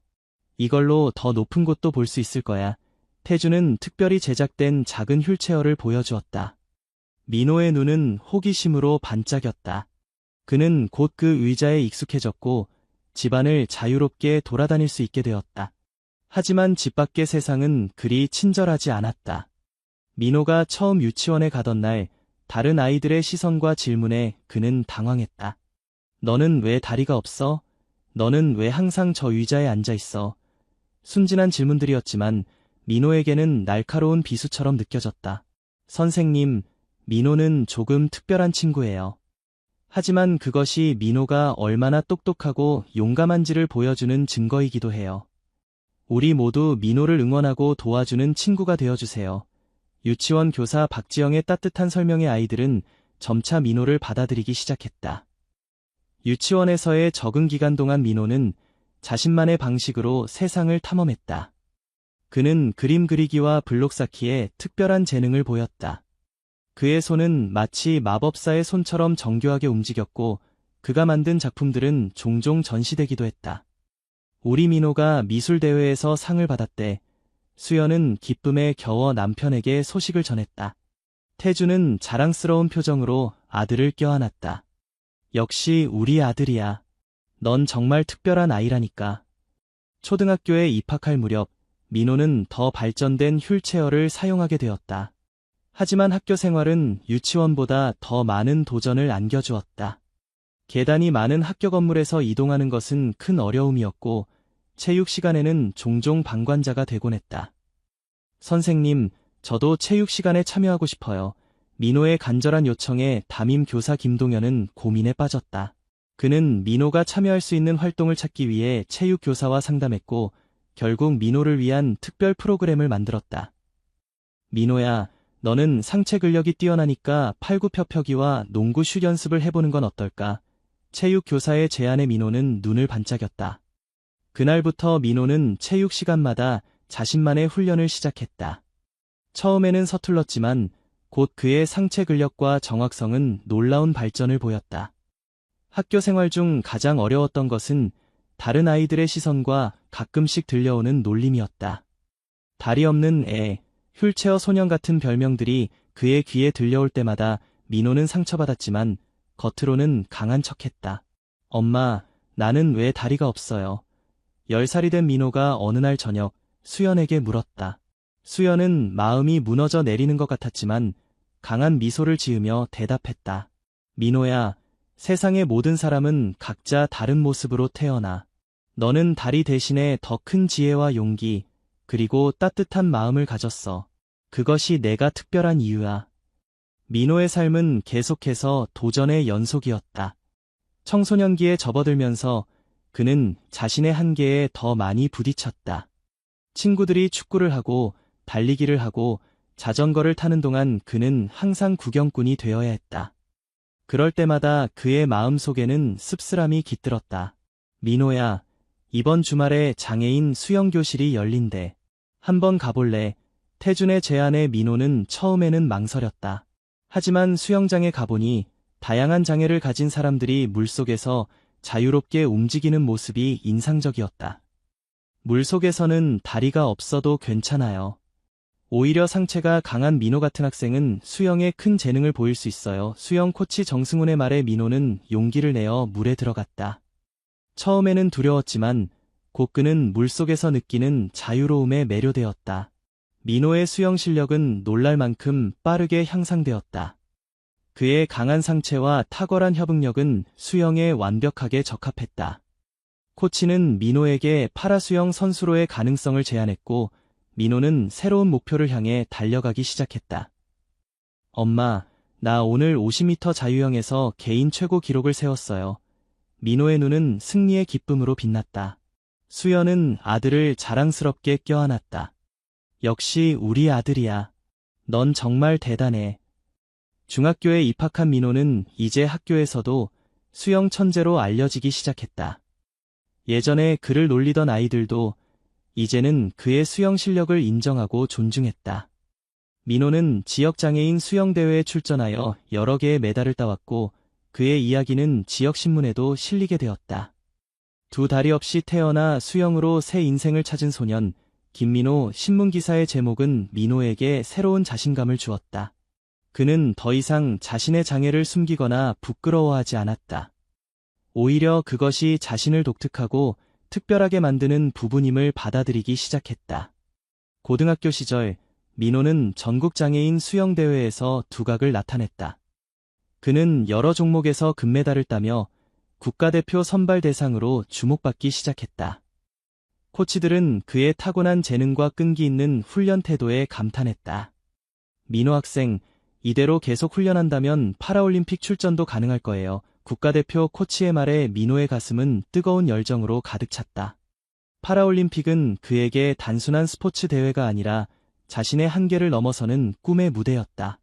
이걸로 더 높은 곳도 볼 수 있을 거야. 태주는 특별히 제작된 작은 휠체어를 보여주었다. 민호의 눈은 호기심으로 반짝였다. 그는 곧 그 의자에 익숙해졌고 집안을 자유롭게 돌아다닐 수 있게 되었다. 하지만 집 밖의 세상은 그리 친절하지 않았다. 민호가 처음 유치원에 가던 날, 다른 아이들의 시선과 질문에 그는 당황했다. 너는 왜 다리가 없어? 너는 왜 항상 저 의자에 앉아 있어? 순진한 질문들이었지만 민호에게는 날카로운 비수처럼 느껴졌다. 선생님, 민호는 조금 특별한 친구예요. 하지만 그것이 민호가 얼마나 똑똑하고 용감한지를 보여주는 증거이기도 해요. 우리 모두 민호를 응원하고 도와주는 친구가 되어주세요. 유치원 교사 박지영의 따뜻한 설명에 아이들은 점차 민호를 받아들이기 시작했다. 유치원에서의 적응 기간 동안 민호는 자신만의 방식으로 세상을 탐험했다. 그는 그림 그리기와 블록 쌓기에 특별한 재능을 보였다. 그의 손은 마치 마법사의 손처럼 정교하게 움직였고 그가 만든 작품들은 종종 전시되기도 했다. 우리 민호가 미술대회에서 상을 받았대. 수연은 기쁨에 겨워 남편에게 소식을 전했다. 태주는 자랑스러운 표정으로 아들을 껴안았다. 역시 우리 아들이야. 넌 정말 특별한 아이라니까. 초등학교에 입학할 무렵 민호는 더 발전된 휠체어를 사용하게 되었다. 하지만 학교 생활은 유치원보다 더 많은 도전을 안겨주었다. 계단이 많은 학교 건물에서 이동하는 것은 큰 어려움이었고 체육 시간에는 종종 방관자가 되곤 했다. 선생님, 저도 체육 시간에 참여하고 싶어요. 민호의 간절한 요청에 담임 교사 김동현은 고민에 빠졌다. 그는 민호가 참여할 수 있는 활동을 찾기 위해 체육 교사와 상담했고 결국 민호를 위한 특별 프로그램을 만들었다. 민호야, 너는 상체 근력이 뛰어나니까 팔굽혀펴기와 농구 슛 연습을 해보는 건 어떨까? 체육 교사의 제안에 민호는 눈을 반짝였다. 그날부터 민호는 체육 시간마다 자신만의 훈련을 시작했다. 처음에는 서툴렀지만 곧 그의 상체 근력과 정확성은 놀라운 발전을 보였다. 학교 생활 중 가장 어려웠던 것은 다른 아이들의 시선과 가끔씩 들려오는 놀림이었다. 다리 없는 애, 휠체어 소년 같은 별명들이 그의 귀에 들려올 때마다 민호는 상처받았지만 겉으로는 강한 척했다. 엄마, 나는 왜 다리가 없어요? 10살이 된 민호가 어느 날 저녁 수연에게 물었다. 수연은 마음이 무너져 내리는 것 같았지만 강한 미소를 지으며 대답했다. 민호야, 세상의 모든 사람은 각자 다른 모습으로 태어나. 너는 다리 대신에 더 큰 지혜와 용기, 그리고 따뜻한 마음을 가졌어. 그것이 내가 특별한 이유야. 민호의 삶은 계속해서 도전의 연속이었다. 청소년기에 접어들면서 그는 자신의 한계에 더 많이 부딪혔다. 친구들이 축구를 하고 달리기를 하고 자전거를 타는 동안 그는 항상 구경꾼이 되어야 했다. 그럴 때마다 그의 마음속에는 씁쓸함이 깃들었다. 민호야, 이번 주말에 장애인 수영교실이 열린대. 한번 가볼래? 태준의 제안에 민호는 처음에는 망설였다. 하지만 수영장에 가보니 다양한 장애를 가진 사람들이 물속에서 자유롭게 움직이는 모습이 인상적이었다. 물속에서는 다리가 없어도 괜찮아요. 오히려 상체가 강한 민호 같은 학생은 수영에 큰 재능을 보일 수 있어요. 수영 코치 정승훈의 말에 민호는 용기를 내어 물에 들어갔다. 처음에는 두려웠지만 곧 그는 물속에서 느끼는 자유로움에 매료되었다. 민호의 수영 실력은 놀랄 만큼 빠르게 향상되었다. 그의 강한 상체와 탁월한 협응력은 수영에 완벽하게 적합했다. 코치는 민호에게 파라수영 선수로의 가능성을 제안했고, 민호는 새로운 목표를 향해 달려가기 시작했다. 엄마, 나 오늘 50m 자유형에서 개인 최고 기록을 세웠어요. 민호의 눈은 승리의 기쁨으로 빛났다. 수연은 아들을 자랑스럽게 껴안았다. 역시 우리 아들이야. 넌 정말 대단해. 중학교에 입학한 민호는 이제 학교에서도 수영 천재로 알려지기 시작했다. 예전에 그를 놀리던 아이들도 이제는 그의 수영 실력을 인정하고 존중했다. 민호는 지역장애인 수영대회에 출전하여 여러 개의 메달을 따왔고 그의 이야기는 지역신문에도 실리게 되었다. 두 다리 없이 태어나 수영으로 새 인생을 찾은 소년, 김민호. 신문기사의 제목은 민호에게 새로운 자신감을 주었다. 그는 더 이상 자신의 장애를 숨기거나 부끄러워하지 않았다. 오히려 그것이 자신을 독특하고 특별하게 만드는 부분임을 받아들이기 시작했다. 고등학교 시절 민호는 전국장애인 수영대회에서 두각을 나타냈다. 그는 여러 종목에서 금메달을 따며 국가대표 선발 대상으로 주목받기 시작했다. 코치들은 그의 타고난 재능과 끈기 있는 훈련 태도에 감탄했다. 민호 학생, 이대로 계속 훈련한다면 파라올림픽 출전도 가능할 거예요. 국가대표 코치의 말에 민호의 가슴은 뜨거운 열정으로 가득 찼다. 파라올림픽은 그에게 단순한 스포츠 대회가 아니라 자신의 한계를 넘어서는 꿈의 무대였다.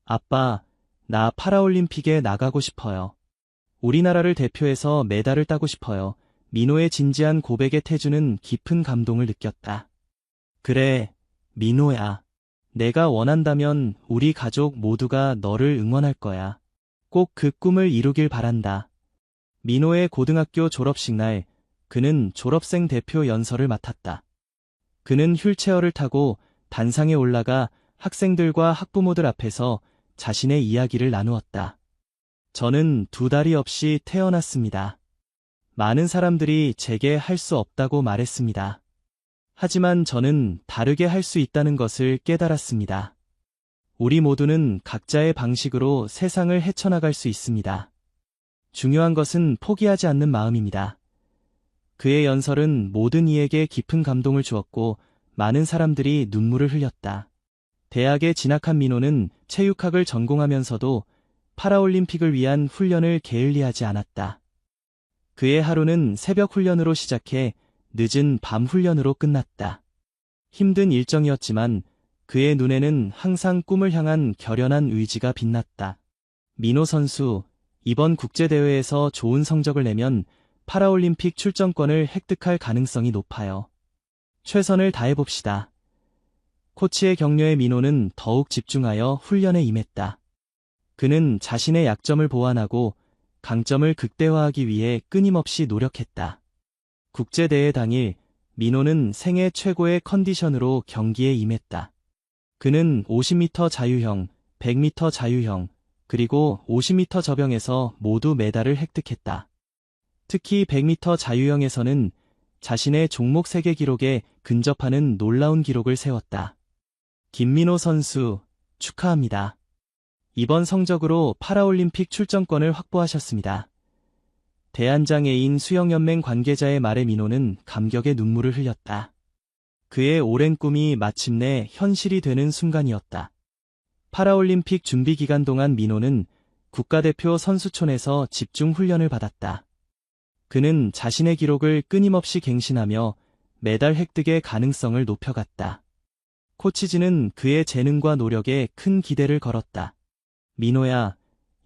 아빠, 나 파라올림픽에 나가고 싶어요. 우리나라를 대표해서 메달을 따고 싶어요. 민호의 진지한 고백에 태주는 깊은 감동을 느꼈다. 그래, 민호야. 내가 원한다면 우리 가족 모두가 너를 응원할 거야. 꼭 그 꿈을 이루길 바란다. 민호의 고등학교 졸업식 날, 그는 졸업생 대표 연설을 맡았다. 그는 휠체어를 타고 단상에 올라가 학생들과 학부모들 앞에서 자신의 이야기를 나누었다. 저는 두 다리 없이 태어났습니다. 많은 사람들이 제게 할 수 없다고 말했습니다. 하지만 저는 다르게 할 수 있다는 것을 깨달았습니다. 우리 모두는 각자의 방식으로 세상을 헤쳐나갈 수 있습니다. 중요한 것은 포기하지 않는 마음입니다. 그의 연설은 모든 이에게 깊은 감동을 주었고 많은 사람들이 눈물을 흘렸다. 대학에 진학한 민호는 체육학을 전공하면서도 파라올림픽을 위한 훈련을 게을리하지 않았다. 그의 하루는 새벽 훈련으로 시작해 늦은 밤 훈련으로 끝났다. 힘든 일정이었지만 그의 눈에는 항상 꿈을 향한 결연한 의지가 빛났다. 민호 선수, 이번 국제대회에서 좋은 성적을 내면 파라올림픽 출전권을 획득할 가능성이 높아요. 최선을 다해봅시다. 코치의 격려에 민호는 더욱 집중하여 훈련에 임했다. 그는 자신의 약점을 보완하고 강점을 극대화하기 위해 끊임없이 노력했다. 국제대회 당일, 민호는 생애 최고의 컨디션으로 경기에 임했다. 그는 50m 자유형, 100m 자유형, 그리고 50m 접영에서 모두 메달을 획득했다. 특히 100m 자유형에서는 자신의 종목 세계 기록에 근접하는 놀라운 기록을 세웠다. 김민호 선수, 축하합니다. 이번 성적으로 파라올림픽 출전권을 확보하셨습니다. 대한장애인 수영연맹 관계자의 말에 민호는 감격의 눈물을 흘렸다. 그의 오랜 꿈이 마침내 현실이 되는 순간이었다. 파라올림픽 준비 기간 동안 민호는 국가대표 선수촌에서 집중 훈련을 받았다. 그는 자신의 기록을 끊임없이 갱신하며 메달 획득의 가능성을 높여갔다. 코치진은 그의 재능과 노력에 큰 기대를 걸었다. 민호야,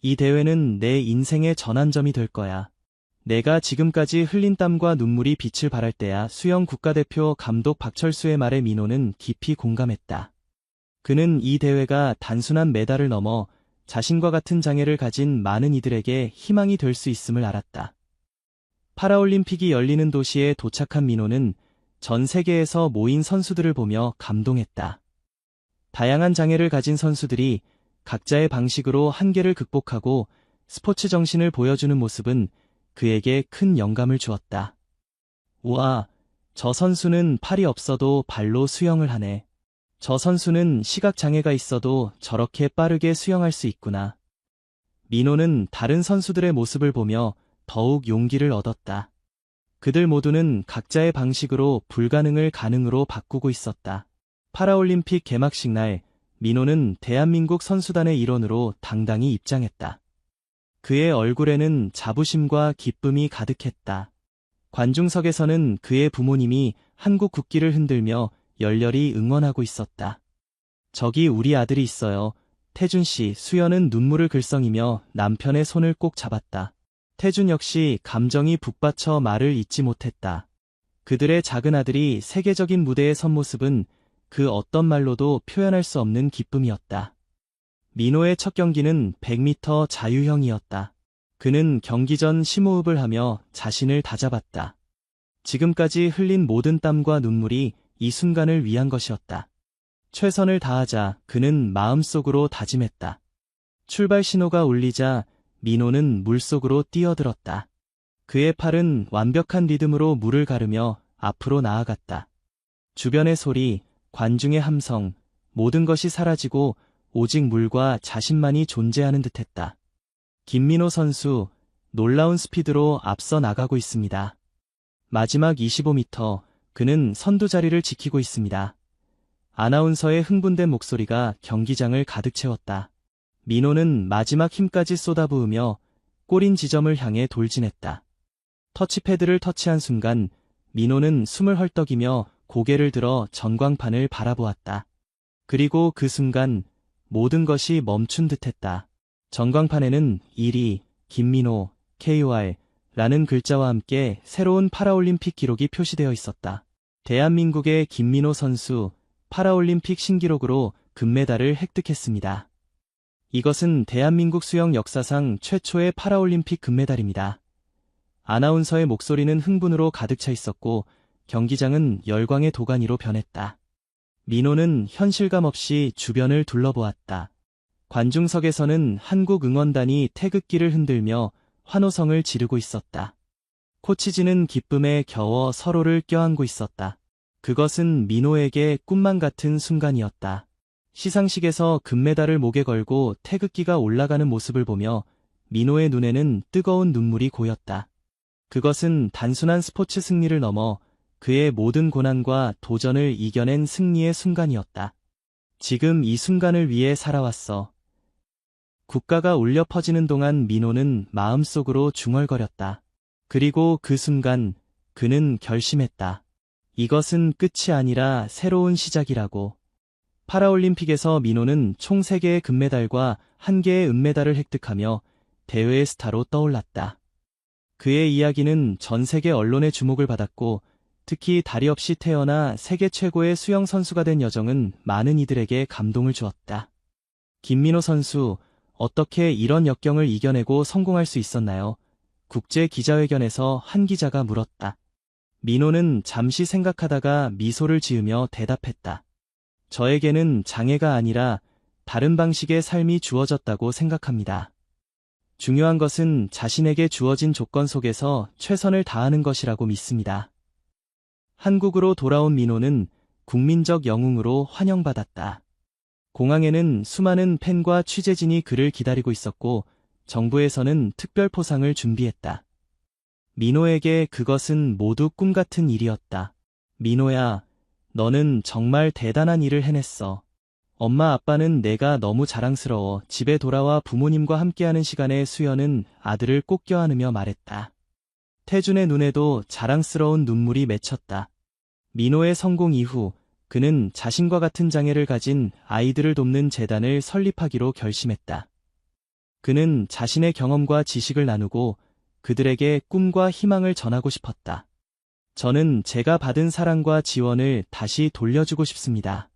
이 대회는 내 인생의 전환점이 될 거야. 내가 지금까지 흘린 땀과 눈물이 빛을 발할 때야. 수영 국가대표 감독 박철수의 말에 민호는 깊이 공감했다. 그는 이 대회가 단순한 메달을 넘어 자신과 같은 장애를 가진 많은 이들에게 희망이 될 수 있음을 알았다. 파라올림픽이 열리는 도시에 도착한 민호는 전 세계에서 모인 선수들을 보며 감동했다. 다양한 장애를 가진 선수들이 각자의 방식으로 한계를 극복하고 스포츠 정신을 보여주는 모습은 그에게 큰 영감을 주었다. 우와, 저 선수는 팔이 없어도 발로 수영을 하네. 저 선수는 시각장애가 있어도 저렇게 빠르게 수영할 수 있구나. 민호는 다른 선수들의 모습을 보며 더욱 용기를 얻었다. 그들 모두는 각자의 방식으로 불가능을 가능으로 바꾸고 있었다. 파라올림픽 개막식 날, 민호는 대한민국 선수단의 일원으로 당당히 입장했다. 그의 얼굴에는 자부심과 기쁨이 가득했다. 관중석에서는 그의 부모님이 한국 국기를 흔들며 열렬히 응원하고 있었다. 저기 우리 아들이 있어요. 태준 씨. 수연은 눈물을 글썽이며 남편의 손을 꼭 잡았다. 태준 역시 감정이 북받쳐 말을 잇지 못했다. 그들의 작은 아들이 세계적인 무대에 선 모습은 그 어떤 말로도 표현할 수 없는 기쁨이었다. 민호의 첫 경기는 100m 자유형이었다. 그는 경기 전 심호흡을 하며 자신을 다잡았다. 지금까지 흘린 모든 땀과 눈물이 이 순간을 위한 것이었다. 최선을 다하자 그는 마음속으로 다짐했다. 출발 신호가 울리자 민호는 물속으로 뛰어들었다. 그의 팔은 완벽한 리듬으로 물을 가르며 앞으로 나아갔다. 주변의 소리, 관중의 함성, 모든 것이 사라지고 오직 물과 자신만이 존재하는 듯했다. 김민호 선수, 놀라운 스피드로 앞서 나가고 있습니다. 마지막 25m, 그는 선두 자리를 지키고 있습니다. 아나운서의 흥분된 목소리가 경기장을 가득 채웠다. 민호는 마지막 힘까지 쏟아부으며 골인 지점을 향해 돌진했다. 터치패드를 터치한 순간 민호는 숨을 헐떡이며 고개를 들어 전광판을 바라보았다. 그리고 그 순간 모든 것이 멈춘 듯했다. 전광판에는 1위, 김민호, KOR 라는 글자와 함께 새로운 파라올림픽 기록이 표시되어 있었다. 대한민국의 김민호 선수, 파라올림픽 신기록으로 금메달을 획득했습니다. 이것은 대한민국 수영 역사상 최초의 파라올림픽 금메달입니다. 아나운서의 목소리는 흥분으로 가득 차 있었고 경기장은 열광의 도가니로 변했다. 민호는 현실감 없이 주변을 둘러보았다. 관중석에서는 한국 응원단이 태극기를 흔들며 환호성을 지르고 있었다. 코치진은 기쁨에 겨워 서로를 껴안고 있었다. 그것은 민호에게 꿈만 같은 순간이었다. 시상식에서 금메달을 목에 걸고 태극기가 올라가는 모습을 보며 민호의 눈에는 뜨거운 눈물이 고였다. 그것은 단순한 스포츠 승리를 넘어 그의 모든 고난과 도전을 이겨낸 승리의 순간이었다. 지금 이 순간을 위해 살아왔어. 국가가 울려 퍼지는 동안 민호는 마음속으로 중얼거렸다. 그리고 그 순간 그는 결심했다. 이것은 끝이 아니라 새로운 시작이라고. 파라올림픽에서 민호는 총 3개의 금메달과 1개의 은메달을 획득하며 대회의 스타로 떠올랐다. 그의 이야기는 전 세계 언론의 주목을 받았고 특히 다리 없이 태어나 세계 최고의 수영 선수가 된 여정은 많은 이들에게 감동을 주었다. 김민호 선수, 어떻게 이런 역경을 이겨내고 성공할 수 있었나요? 국제 기자회견에서 한 기자가 물었다. 민호는 잠시 생각하다가 미소를 지으며 대답했다. 저에게는 장애가 아니라 다른 방식의 삶이 주어졌다고 생각합니다. 중요한 것은 자신에게 주어진 조건 속에서 최선을 다하는 것이라고 믿습니다. 한국으로 돌아온 민호는 국민적 영웅으로 환영받았다. 공항에는 수많은 팬과 취재진이 그를 기다리고 있었고 정부에서는 특별 포상을 준비했다. 민호에게 그것은 모두 꿈 같은 일이었다. 민호야, 너는 정말 대단한 일을 해냈어. 엄마 아빠는 내가 너무 자랑스러워. 집에 돌아와 부모님과 함께하는 시간에 수연은 아들을 꼭 껴안으며 말했다. 태준의 눈에도 자랑스러운 눈물이 맺혔다. 민호의 성공 이후 그는 자신과 같은 장애를 가진 아이들을 돕는 재단을 설립하기로 결심했다. 그는 자신의 경험과 지식을 나누고 그들에게 꿈과 희망을 전하고 싶었다. 저는 제가 받은 사랑과 지원을 다시 돌려주고 싶습니다.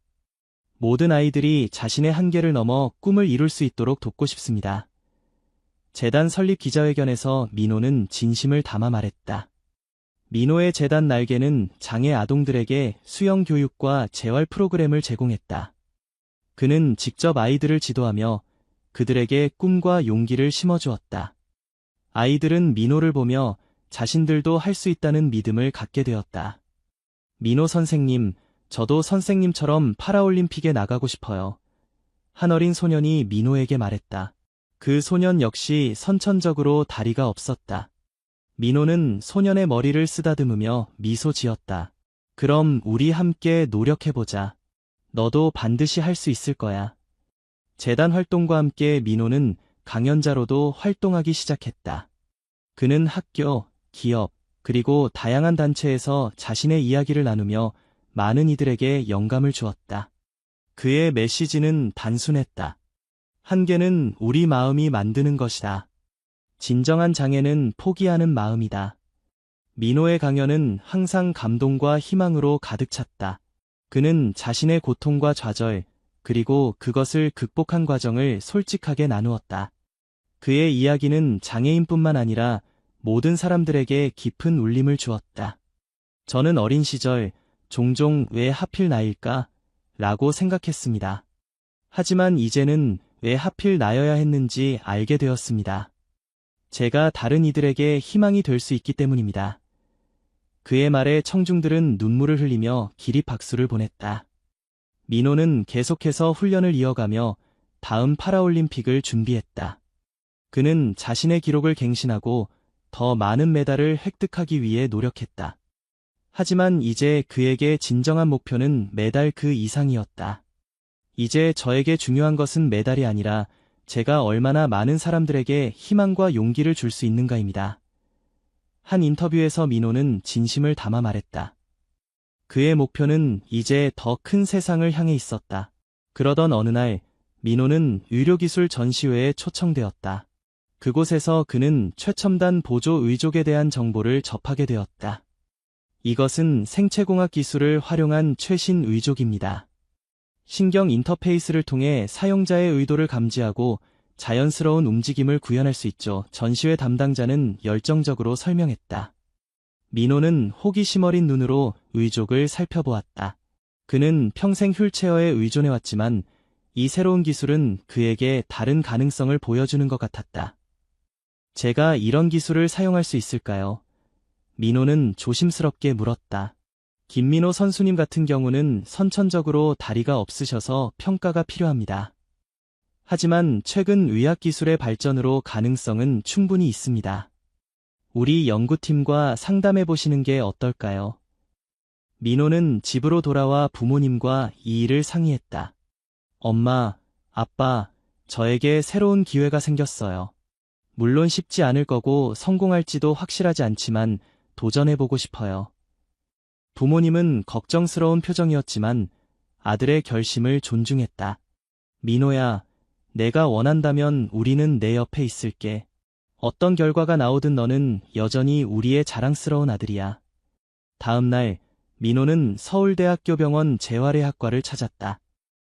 모든 아이들이 자신의 한계를 넘어 꿈을 이룰 수 있도록 돕고 싶습니다. 재단 설립 기자회견에서 민호는 진심을 담아 말했다. 민호의 재단 날개는 장애 아동들에게 수영 교육과 재활 프로그램을 제공했다. 그는 직접 아이들을 지도하며 그들에게 꿈과 용기를 심어주었다. 아이들은 민호를 보며 자신들도 할 수 있다는 믿음을 갖게 되었다. 민호 선생님, 저도 선생님처럼 파라올림픽에 나가고 싶어요. 한 어린 소년이 민호에게 말했다. 그 소년 역시 선천적으로 다리가 없었다. 민호는 소년의 머리를 쓰다듬으며 미소 지었다. 그럼 우리 함께 노력해보자. 너도 반드시 할 수 있을 거야. 재단 활동과 함께 민호는 강연자로도 활동하기 시작했다. 그는 학교, 기업, 그리고 다양한 단체에서 자신의 이야기를 나누며 많은 이들에게 영감을 주었다. 그의 메시지는 단순했다. 한계는 우리 마음이 만드는 것이다. 진정한 장애는 포기하는 마음이다. 민호의 강연은 항상 감동과 희망으로 가득 찼다. 그는 자신의 고통과 좌절, 그리고 그것을 극복한 과정을 솔직하게 나누었다. 그의 이야기는 장애인뿐만 아니라 모든 사람들에게 깊은 울림을 주었다. 저는 어린 시절 종종 왜 하필 나일까? 라고 생각했습니다. 하지만 이제는 왜 하필 나여야 했는지 알게 되었습니다. 제가 다른 이들에게 희망이 될 수 있기 때문입니다. 그의 말에 청중들은 눈물을 흘리며 기립박수를 보냈다. 민호는 계속해서 훈련을 이어가며 다음 파라올림픽을 준비했다. 그는 자신의 기록을 갱신하고 더 많은 메달을 획득하기 위해 노력했다. 하지만 이제 그에게 진정한 목표는 메달 그 이상이었다. 이제 저에게 중요한 것은 메달이 아니라 제가 얼마나 많은 사람들에게 희망과 용기를 줄 수 있는가입니다. 한 인터뷰에서 민호는 진심을 담아 말했다. 그의 목표는 이제 더 큰 세상을 향해 있었다. 그러던 어느 날 민호는 의료기술 전시회에 초청되었다. 그곳에서 그는 최첨단 보조 의족에 대한 정보를 접하게 되었다. 이것은 생체공학 기술을 활용한 최신 의족입니다. 신경 인터페이스를 통해 사용자의 의도를 감지하고 자연스러운 움직임을 구현할 수 있죠. 전시회 담당자는 열정적으로 설명했다. 민호는 호기심 어린 눈으로 의족을 살펴보았다. 그는 평생 휠체어에 의존해왔지만 이 새로운 기술은 그에게 다른 가능성을 보여주는 것 같았다. 제가 이런 기술을 사용할 수 있을까요? 민호는 조심스럽게 물었다. 김민호 선수님 같은 경우는 선천적으로 다리가 없으셔서 평가가 필요합니다. 하지만 최근 의학기술의 발전으로 가능성은 충분히 있습니다. 우리 연구팀과 상담해보시는 게 어떨까요? 민호는 집으로 돌아와 부모님과 이 일을 상의했다. 엄마, 아빠, 저에게 새로운 기회가 생겼어요. 물론 쉽지 않을 거고 성공할지도 확실하지 않지만 도전해보고 싶어요. 부모님은 걱정스러운 표정이었지만 아들의 결심을 존중했다. 민호야, 내가 원한다면 우리는 내 옆에 있을게. 어떤 결과가 나오든 너는 여전히 우리의 자랑스러운 아들이야. 다음 날, 민호는 서울대학교 병원 재활의학과를 찾았다.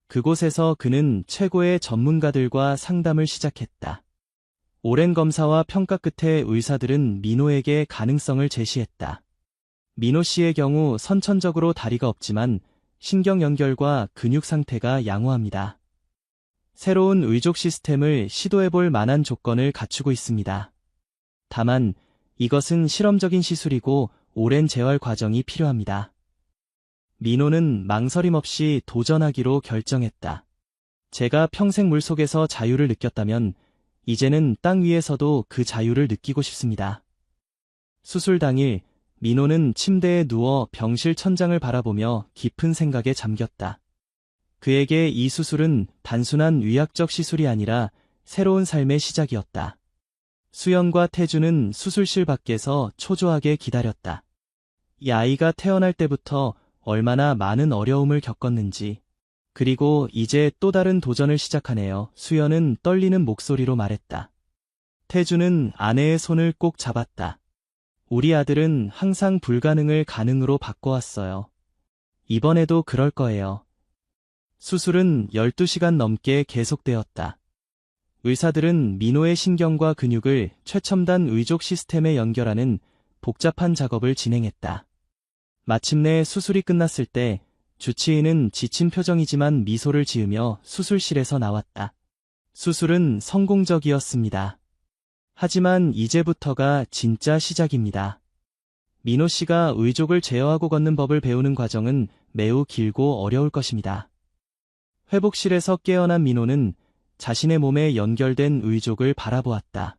그곳에서 그는 최고의 전문가들과 상담을 시작했다. 오랜 검사와 평가 끝에 의사들은 민호에게 가능성을 제시했다. 민호 씨의 경우 선천적으로 다리가 없지만 신경 연결과 근육 상태가 양호합니다. 새로운 의족 시스템을 시도해볼 만한 조건을 갖추고 있습니다. 다만 이것은 실험적인 시술이고 오랜 재활 과정이 필요합니다. 민호는 망설임 없이 도전하기로 결정했다. 제가 평생 물속에서 자유를 느꼈다면 이제는 땅 위에서도 그 자유를 느끼고 싶습니다. 수술 당일 민호는 침대에 누워 병실 천장을 바라보며 깊은 생각에 잠겼다. 그에게 이 수술은 단순한 의학적 시술이 아니라 새로운 삶의 시작이었다. 수연과 태주는 수술실 밖에서 초조하게 기다렸다. 이 아이가 태어날 때부터 얼마나 많은 어려움을 겪었는지, 그리고 이제 또 다른 도전을 시작하네요. 수연은 떨리는 목소리로 말했다. 태주는 아내의 손을 꼭 잡았다. 우리 아들은 항상 불가능을 가능으로 바꿔왔어요. 이번에도 그럴 거예요. 수술은 12시간 넘게 계속되었다. 의사들은 민호의 신경과 근육을 최첨단 의족 시스템에 연결하는 복잡한 작업을 진행했다. 마침내 수술이 끝났을 때 주치의는 지친 표정이지만 미소를 지으며 수술실에서 나왔다. 수술은 성공적이었습니다. 하지만 이제부터가 진짜 시작입니다. 민호 씨가 의족을 제어하고 걷는 법을 배우는 과정은 매우 길고 어려울 것입니다. 회복실에서 깨어난 민호는 자신의 몸에 연결된 의족을 바라보았다.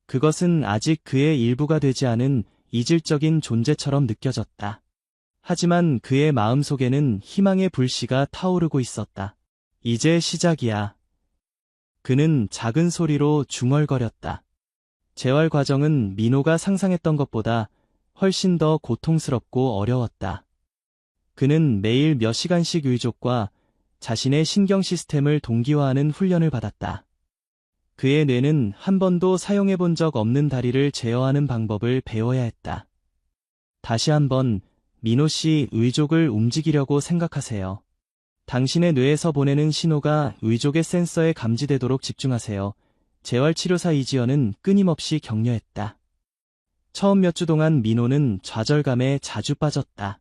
그것은 아직 그의 일부가 되지 않은 이질적인 존재처럼 느껴졌다. 하지만 그의 마음속에는 희망의 불씨가 타오르고 있었다. 이제 시작이야. 그는 작은 소리로 중얼거렸다. 재활 과정은 민호가 상상했던 것보다 훨씬 더 고통스럽고 어려웠다. 그는 매일 몇 시간씩 의족과 자신의 신경 시스템을 동기화하는 훈련을 받았다. 그의 뇌는 한 번도 사용해 본 적 없는 다리를 제어하는 방법을 배워야 했다. 다시 한번 민호 씨 의족을 움직이려고 생각하세요. 당신의 뇌에서 보내는 신호가 의족의 센서에 감지되도록 집중하세요. 재활치료사 이지연은 끊임없이 격려했다. 처음 몇 주 동안 민호는 좌절감에 자주 빠졌다.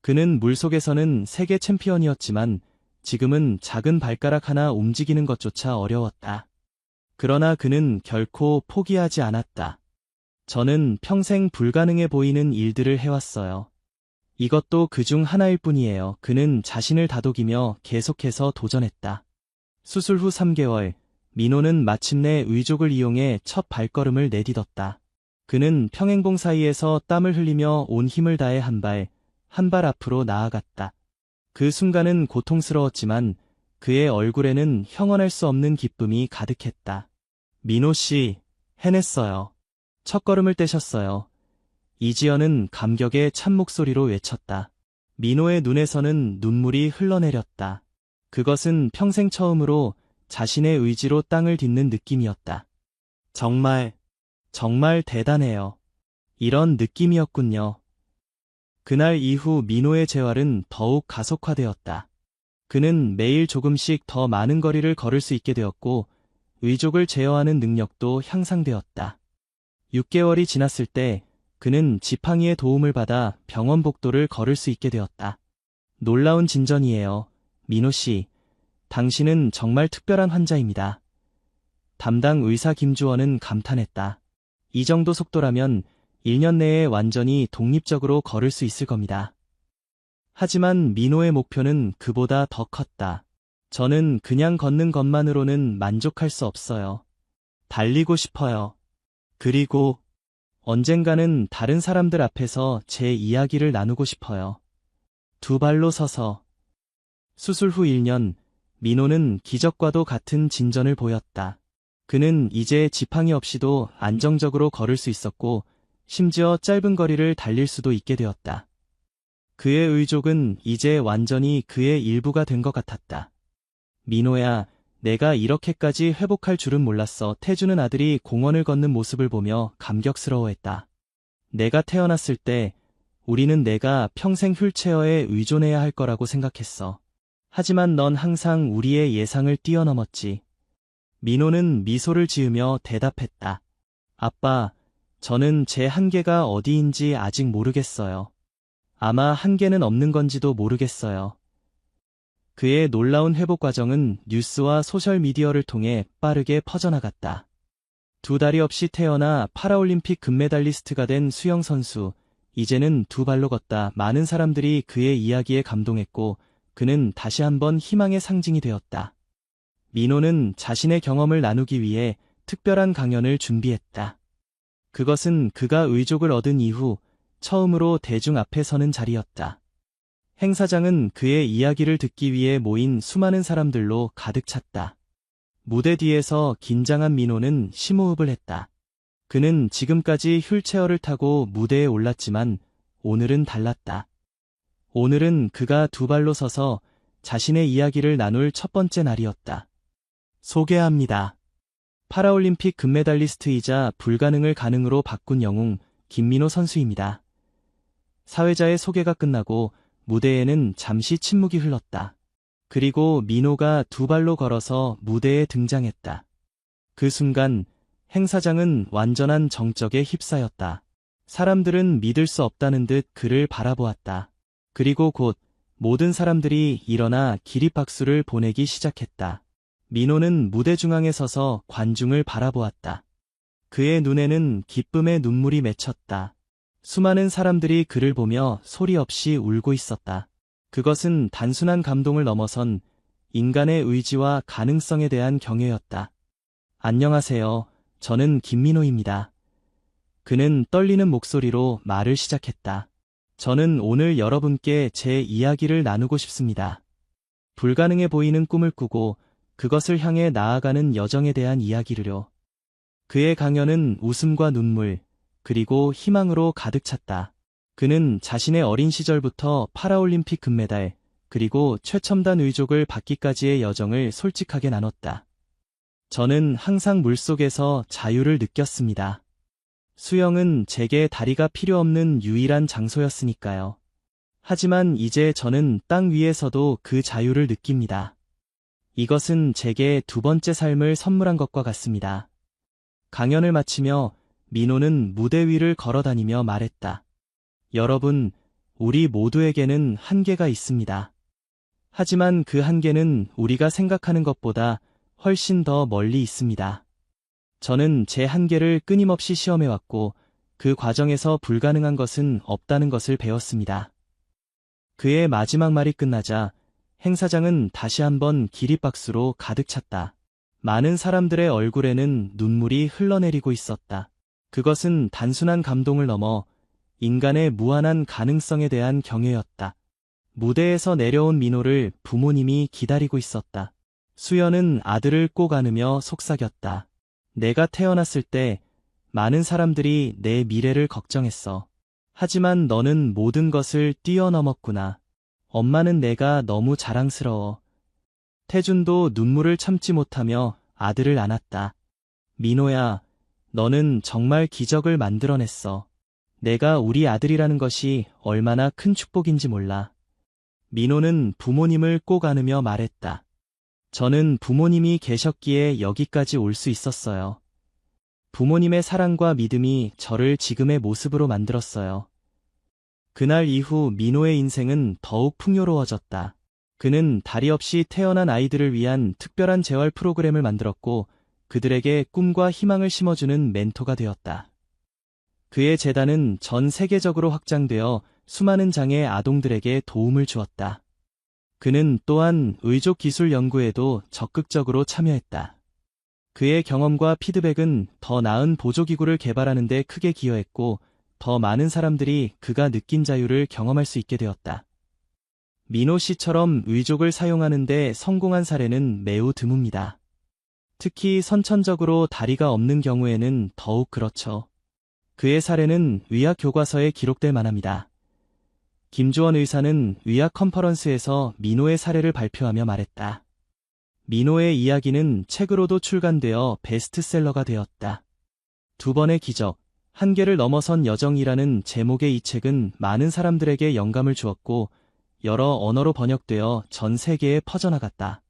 그는 물속에서는 세계 챔피언이었지만 지금은 작은 발가락 하나 움직이는 것조차 어려웠다. 그러나 그는 결코 포기하지 않았다. 저는 평생 불가능해 보이는 일들을 해왔어요. 이것도 그중 하나일 뿐이에요. 그는 자신을 다독이며 계속해서 도전했다. 수술 후 3개월, 민호는 마침내 의족을 이용해 첫 발걸음을 내딛었다. 그는 평행봉 사이에서 땀을 흘리며 온 힘을 다해 한 발 앞으로 나아갔다. 그 순간은 고통스러웠지만 그의 얼굴에는 형언할 수 없는 기쁨이 가득했다. 민호 씨, 해냈어요. 첫걸음을 떼셨어요. 이지연은 감격의 찬 목소리로 외쳤다. 민호의 눈에서는 눈물이 흘러내렸다. 그것은 평생 처음으로 자신의 의지로 땅을 딛는 느낌이었다. 정말 대단해요. 이런 느낌이었군요. 그날 이후 민호의 재활은 더욱 가속화되었다. 그는 매일 조금씩 더 많은 거리를 걸을 수 있게 되었고 의족을 제어하는 능력도 향상되었다. 6개월이 지났을 때 그는 지팡이의 도움을 받아 병원 복도를 걸을 수 있게 되었다. 놀라운 진전이에요. 민호 씨, 당신은 정말 특별한 환자입니다. 담당 의사 김주원은 감탄했다. 이 정도 속도라면 1년 내에 완전히 독립적으로 걸을 수 있을 겁니다. 하지만 민호의 목표는 그보다 더 컸다. 저는 그냥 걷는 것만으로는 만족할 수 없어요. 달리고 싶어요. 그리고 언젠가는 다른 사람들 앞에서 제 이야기를 나누고 싶어요. 두 발로 서서. 수술 후 1년, 민호는 기적과도 같은 진전을 보였다. 그는 이제 지팡이 없이도 안정적으로 걸을 수 있었고 심지어 짧은 거리를 달릴 수도 있게 되었다. 그의 의족은 이제 완전히 그의 일부가 된 것 같았다. 민호야, 내가 이렇게까지 회복할 줄은 몰랐어. 태주는 아들이 공원을 걷는 모습을 보며 감격스러워했다. 내가 태어났을 때 우리는 내가 평생 휠체어에 의존해야 할 거라고 생각했어. 하지만 넌 항상 우리의 예상을 뛰어넘었지. 민호는 미소를 지으며 대답했다. 아빠, 저는 제 한계가 어디인지 아직 모르겠어요. 아마 한계는 없는 건지도 모르겠어요. 그의 놀라운 회복 과정은 뉴스와 소셜미디어를 통해 빠르게 퍼져나갔다. 두 다리 없이 태어나 파라올림픽 금메달리스트가 된 수영 선수, 이제는 두 발로 걷다. 많은 사람들이 그의 이야기에 감동했고 그는 다시 한번 희망의 상징이 되었다. 민호는 자신의 경험을 나누기 위해 특별한 강연을 준비했다. 그것은 그가 의족을 얻은 이후 처음으로 대중 앞에 서는 자리였다. 행사장은 그의 이야기를 듣기 위해 모인 수많은 사람들로 가득 찼다. 무대 뒤에서 긴장한 민호는 심호흡을 했다. 그는 지금까지 휠체어를 타고 무대에 올랐지만 오늘은 달랐다. 오늘은 그가 두 발로 서서 자신의 이야기를 나눌 첫 번째 날이었다. 소개합니다. 파라올림픽 금메달리스트이자 불가능을 가능으로 바꾼 영웅 김민호 선수입니다. 사회자의 소개가 끝나고 무대에는 잠시 침묵이 흘렀다. 그리고 민호가 두 발로 걸어서 무대에 등장했다. 그 순간 행사장은 완전한 정적에 휩싸였다. 사람들은 믿을 수 없다는 듯 그를 바라보았다. 그리고 곧 모든 사람들이 일어나 기립박수를 보내기 시작했다. 민호는 무대 중앙에 서서 관중을 바라보았다. 그의 눈에는 기쁨의 눈물이 맺혔다. 수많은 사람들이 그를 보며 소리 없이 울고 있었다. 그것은 단순한 감동을 넘어선 인간의 의지와 가능성에 대한 경외였다. 안녕하세요. 저는 김민호입니다. 그는 떨리는 목소리로 말을 시작했다. 저는 오늘 여러분께 제 이야기를 나누고 싶습니다. 불가능해 보이는 꿈을 꾸고 그것을 향해 나아가는 여정에 대한 이야기를요. 그의 강연은 웃음과 눈물, 그리고 희망으로 가득 찼다. 그는 자신의 어린 시절부터 파라올림픽 금메달, 그리고 최첨단 의족을 받기까지의 여정을 솔직하게 나눴다. 저는 항상 물속에서 자유를 느꼈습니다. 수영은 제게 다리가 필요 없는 유일한 장소였으니까요. 하지만 이제 저는 땅 위에서도 그 자유를 느낍니다. 이것은 제게 두 번째 삶을 선물한 것과 같습니다. 강연을 마치며 민호는 무대 위를 걸어다니며 말했다. 여러분, 우리 모두에게는 한계가 있습니다. 하지만 그 한계는 우리가 생각하는 것보다 훨씬 더 멀리 있습니다. 저는 제 한계를 끊임없이 시험해왔고 그 과정에서 불가능한 것은 없다는 것을 배웠습니다. 그의 마지막 말이 끝나자 행사장은 다시 한번 기립박수로 가득 찼다. 많은 사람들의 얼굴에는 눈물이 흘러내리고 있었다. 그것은 단순한 감동을 넘어 인간의 무한한 가능성에 대한 경외였다. 무대에서 내려온 민호를 부모님이 기다리고 있었다. 수연은 아들을 꼭 안으며 속삭였다. 내가 태어났을 때 많은 사람들이 내 미래를 걱정했어. 하지만 너는 모든 것을 뛰어넘었구나. 엄마는 내가 너무 자랑스러워. 태준도 눈물을 참지 못하며 아들을 안았다. 민호야, 너는 정말 기적을 만들어냈어. 내가 우리 아들이라는 것이 얼마나 큰 축복인지 몰라. 민호는 부모님을 꼭 안으며 말했다. 저는 부모님이 계셨기에 여기까지 올 수 있었어요. 부모님의 사랑과 믿음이 저를 지금의 모습으로 만들었어요. 그날 이후 민호의 인생은 더욱 풍요로워졌다. 그는 다리 없이 태어난 아이들을 위한 특별한 재활 프로그램을 만들었고 그들에게 꿈과 희망을 심어주는 멘토가 되었다. 그의 재단은 전 세계적으로 확장되어 수많은 장애 아동들에게 도움을 주었다. 그는 또한 의족 기술 연구에도 적극적으로 참여했다. 그의 경험과 피드백은 더 나은 보조기구를 개발하는 데 크게 기여했고 더 많은 사람들이 그가 느낀 자유를 경험할 수 있게 되었다. 민호 씨처럼 의족을 사용하는 데 성공한 사례는 매우 드뭅니다. 특히 선천적으로 다리가 없는 경우에는 더욱 그렇죠. 그의 사례는 의학 교과서에 기록될 만합니다. 김주원 의사는 의학 컨퍼런스에서 민호의 사례를 발표하며 말했다. 민호의 이야기는 책으로도 출간되어 베스트셀러가 되었다. 두 번의 기적, 한계를 넘어선 여정이라는 제목의 이 책은 많은 사람들에게 영감을 주었고 여러 언어로 번역되어 전 세계에 퍼져나갔다.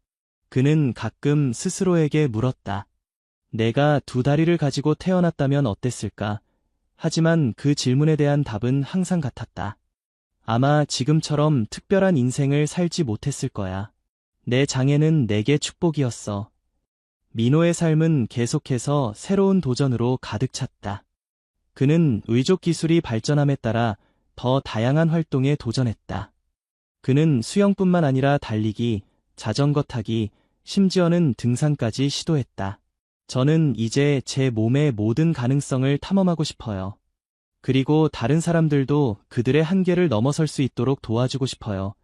그는 가끔 스스로에게 물었다. 내가 두 다리를 가지고 태어났다면 어땠을까? 하지만 그 질문에 대한 답은 항상 같았다. 아마 지금처럼 특별한 인생을 살지 못했을 거야. 내 장애는 내게 축복이었어. 민호의 삶은 계속해서 새로운 도전으로 가득 찼다. 그는 의족 기술이 발전함에 따라 더 다양한 활동에 도전했다. 그는 수영뿐만 아니라 달리기, 자전거 타기, 심지어는 등산까지 시도했다. 저는 이제 제 몸의 모든 가능성을 탐험하고 싶어요. 그리고 다른 사람들도 그들의 한계를 넘어설 수 있도록 도와주고 싶어요.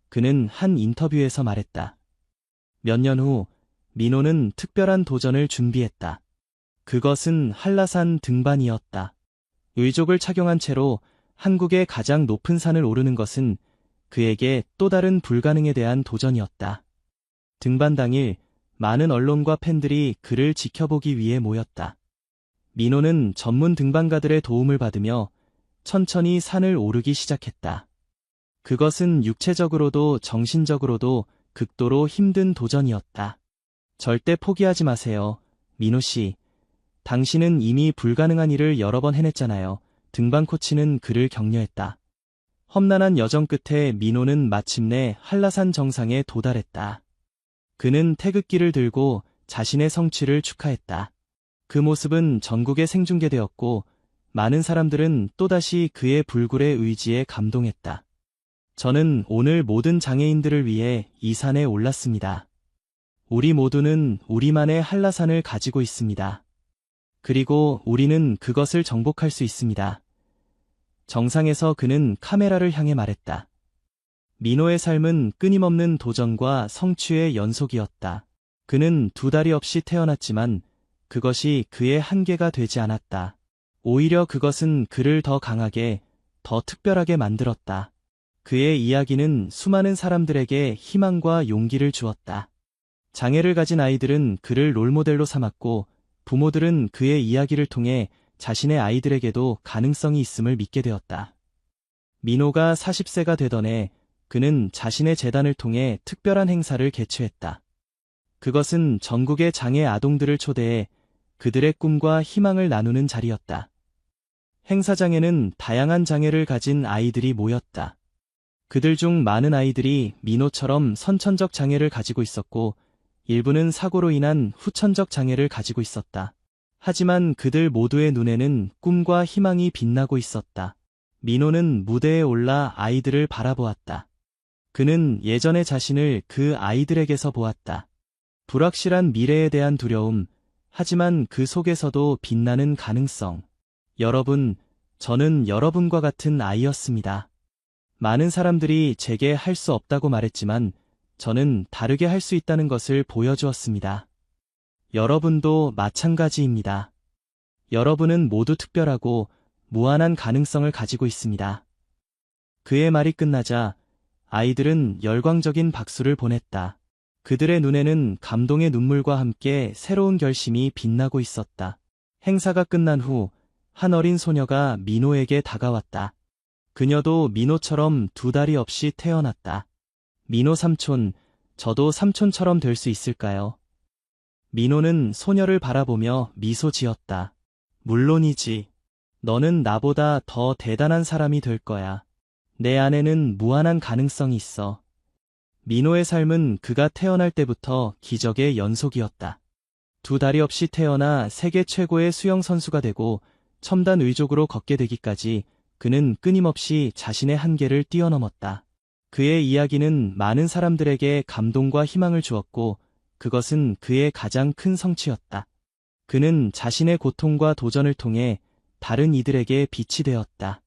그는 한 인터뷰에서 말했다. 몇 년 후, 민호는 특별한 도전을 준비했다. 그것은 한라산 등반이었다. 의족을 착용한 채로 한국의 가장 높은 산을 오르는 것은 그에게 또 다른 불가능에 대한 도전이었다. 등반 당일, 많은 언론과 팬들이 그를 지켜보기 위해 모였다. 민호는 전문 등반가들의 도움을 받으며 천천히 산을 오르기 시작했다. 그것은 육체적으로도 정신적으로도 극도로 힘든 도전이었다. 절대 포기하지 마세요, 민호 씨. 당신은 이미 불가능한 일을 여러 번 해냈잖아요. 등반 코치는 그를 격려했다. 험난한 여정 끝에 민호는 마침내 한라산 정상에 도달했다. 그는 태극기를 들고 자신의 성취를 축하했다. 그 모습은 전국에 생중계되었고 많은 사람들은 또다시 그의 불굴의 의지에 감동했다. 저는 오늘 모든 장애인들을 위해 이 산에 올랐습니다. 우리 모두는 우리만의 한라산을 가지고 있습니다. 그리고 우리는 그것을 정복할 수 있습니다. 정상에서 그는 카메라를 향해 말했다. 민호의 삶은 끊임없는 도전과 성취의 연속이었다. 그는 두 다리 없이 태어났지만 그것이 그의 한계가 되지 않았다. 오히려 그것은 그를 더 강하게, 더 특별하게 만들었다. 그의 이야기는 수많은 사람들에게 희망과 용기를 주었다. 장애를 가진 아이들은 그를 롤모델로 삼았고 부모들은 그의 이야기를 통해 자신의 아이들에게도 가능성이 있음을 믿게 되었다. 민호가 40세가 되던 해 그는 자신의 재단을 통해 특별한 행사를 개최했다. 그것은 전국의 장애 아동들을 초대해 그들의 꿈과 희망을 나누는 자리였다. 행사장에는 다양한 장애를 가진 아이들이 모였다. 그들 중 많은 아이들이 민호처럼 선천적 장애를 가지고 있었고 일부는 사고로 인한 후천적 장애를 가지고 있었다. 하지만 그들 모두의 눈에는 꿈과 희망이 빛나고 있었다. 민호는 무대에 올라 아이들을 바라보았다. 그는 예전의 자신을 그 아이들에게서 보았다. 불확실한 미래에 대한 두려움, 하지만 그 속에서도 빛나는 가능성. 여러분, 저는 여러분과 같은 아이였습니다. 많은 사람들이 제게 할 수 없다고 말했지만 저는 다르게 할 수 있다는 것을 보여주었습니다. 여러분도 마찬가지입니다. 여러분은 모두 특별하고 무한한 가능성을 가지고 있습니다. 그의 말이 끝나자 아이들은 열광적인 박수를 보냈다. 그들의 눈에는 감동의 눈물과 함께 새로운 결심이 빛나고 있었다. 행사가 끝난 후 한 어린 소녀가 민호에게 다가왔다. 그녀도 민호처럼 두 다리 없이 태어났다. 민호 삼촌, 저도 삼촌처럼 될 수 있을까요? 민호는 소녀를 바라보며 미소 지었다. 물론이지. 너는 나보다 더 대단한 사람이 될 거야. 내 안에는 무한한 가능성이 있어. 민호의 삶은 그가 태어날 때부터 기적의 연속이었다. 두 다리 없이 태어나 세계 최고의 수영 선수가 되고 첨단 의족으로 걷게 되기까지 그는 끊임없이 자신의 한계를 뛰어넘었다. 그의 이야기는 많은 사람들에게 감동과 희망을 주었고 그것은 그의 가장 큰 성취였다. 그는 자신의 고통과 도전을 통해 다른 이들에게 빛이 되었다.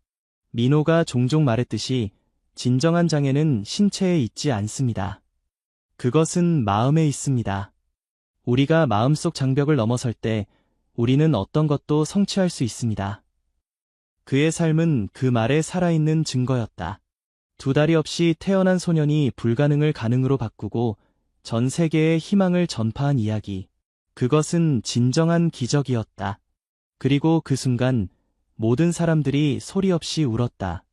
민호가 종종 말했듯이 진정한 장애는 신체에 있지 않습니다. 그것은 마음에 있습니다. 우리가 마음속 장벽을 넘어설 때 우리는 어떤 것도 성취할 수 있습니다. 그의 삶은 그 말에 살아있는 증거였다. 두 다리 없이 태어난 소년이 불가능을 가능으로 바꾸고 전 세계에 희망을 전파한 이야기. 그것은 진정한 기적이었다. 그리고 그 순간 모든 사람들이 소리 없이 울었다.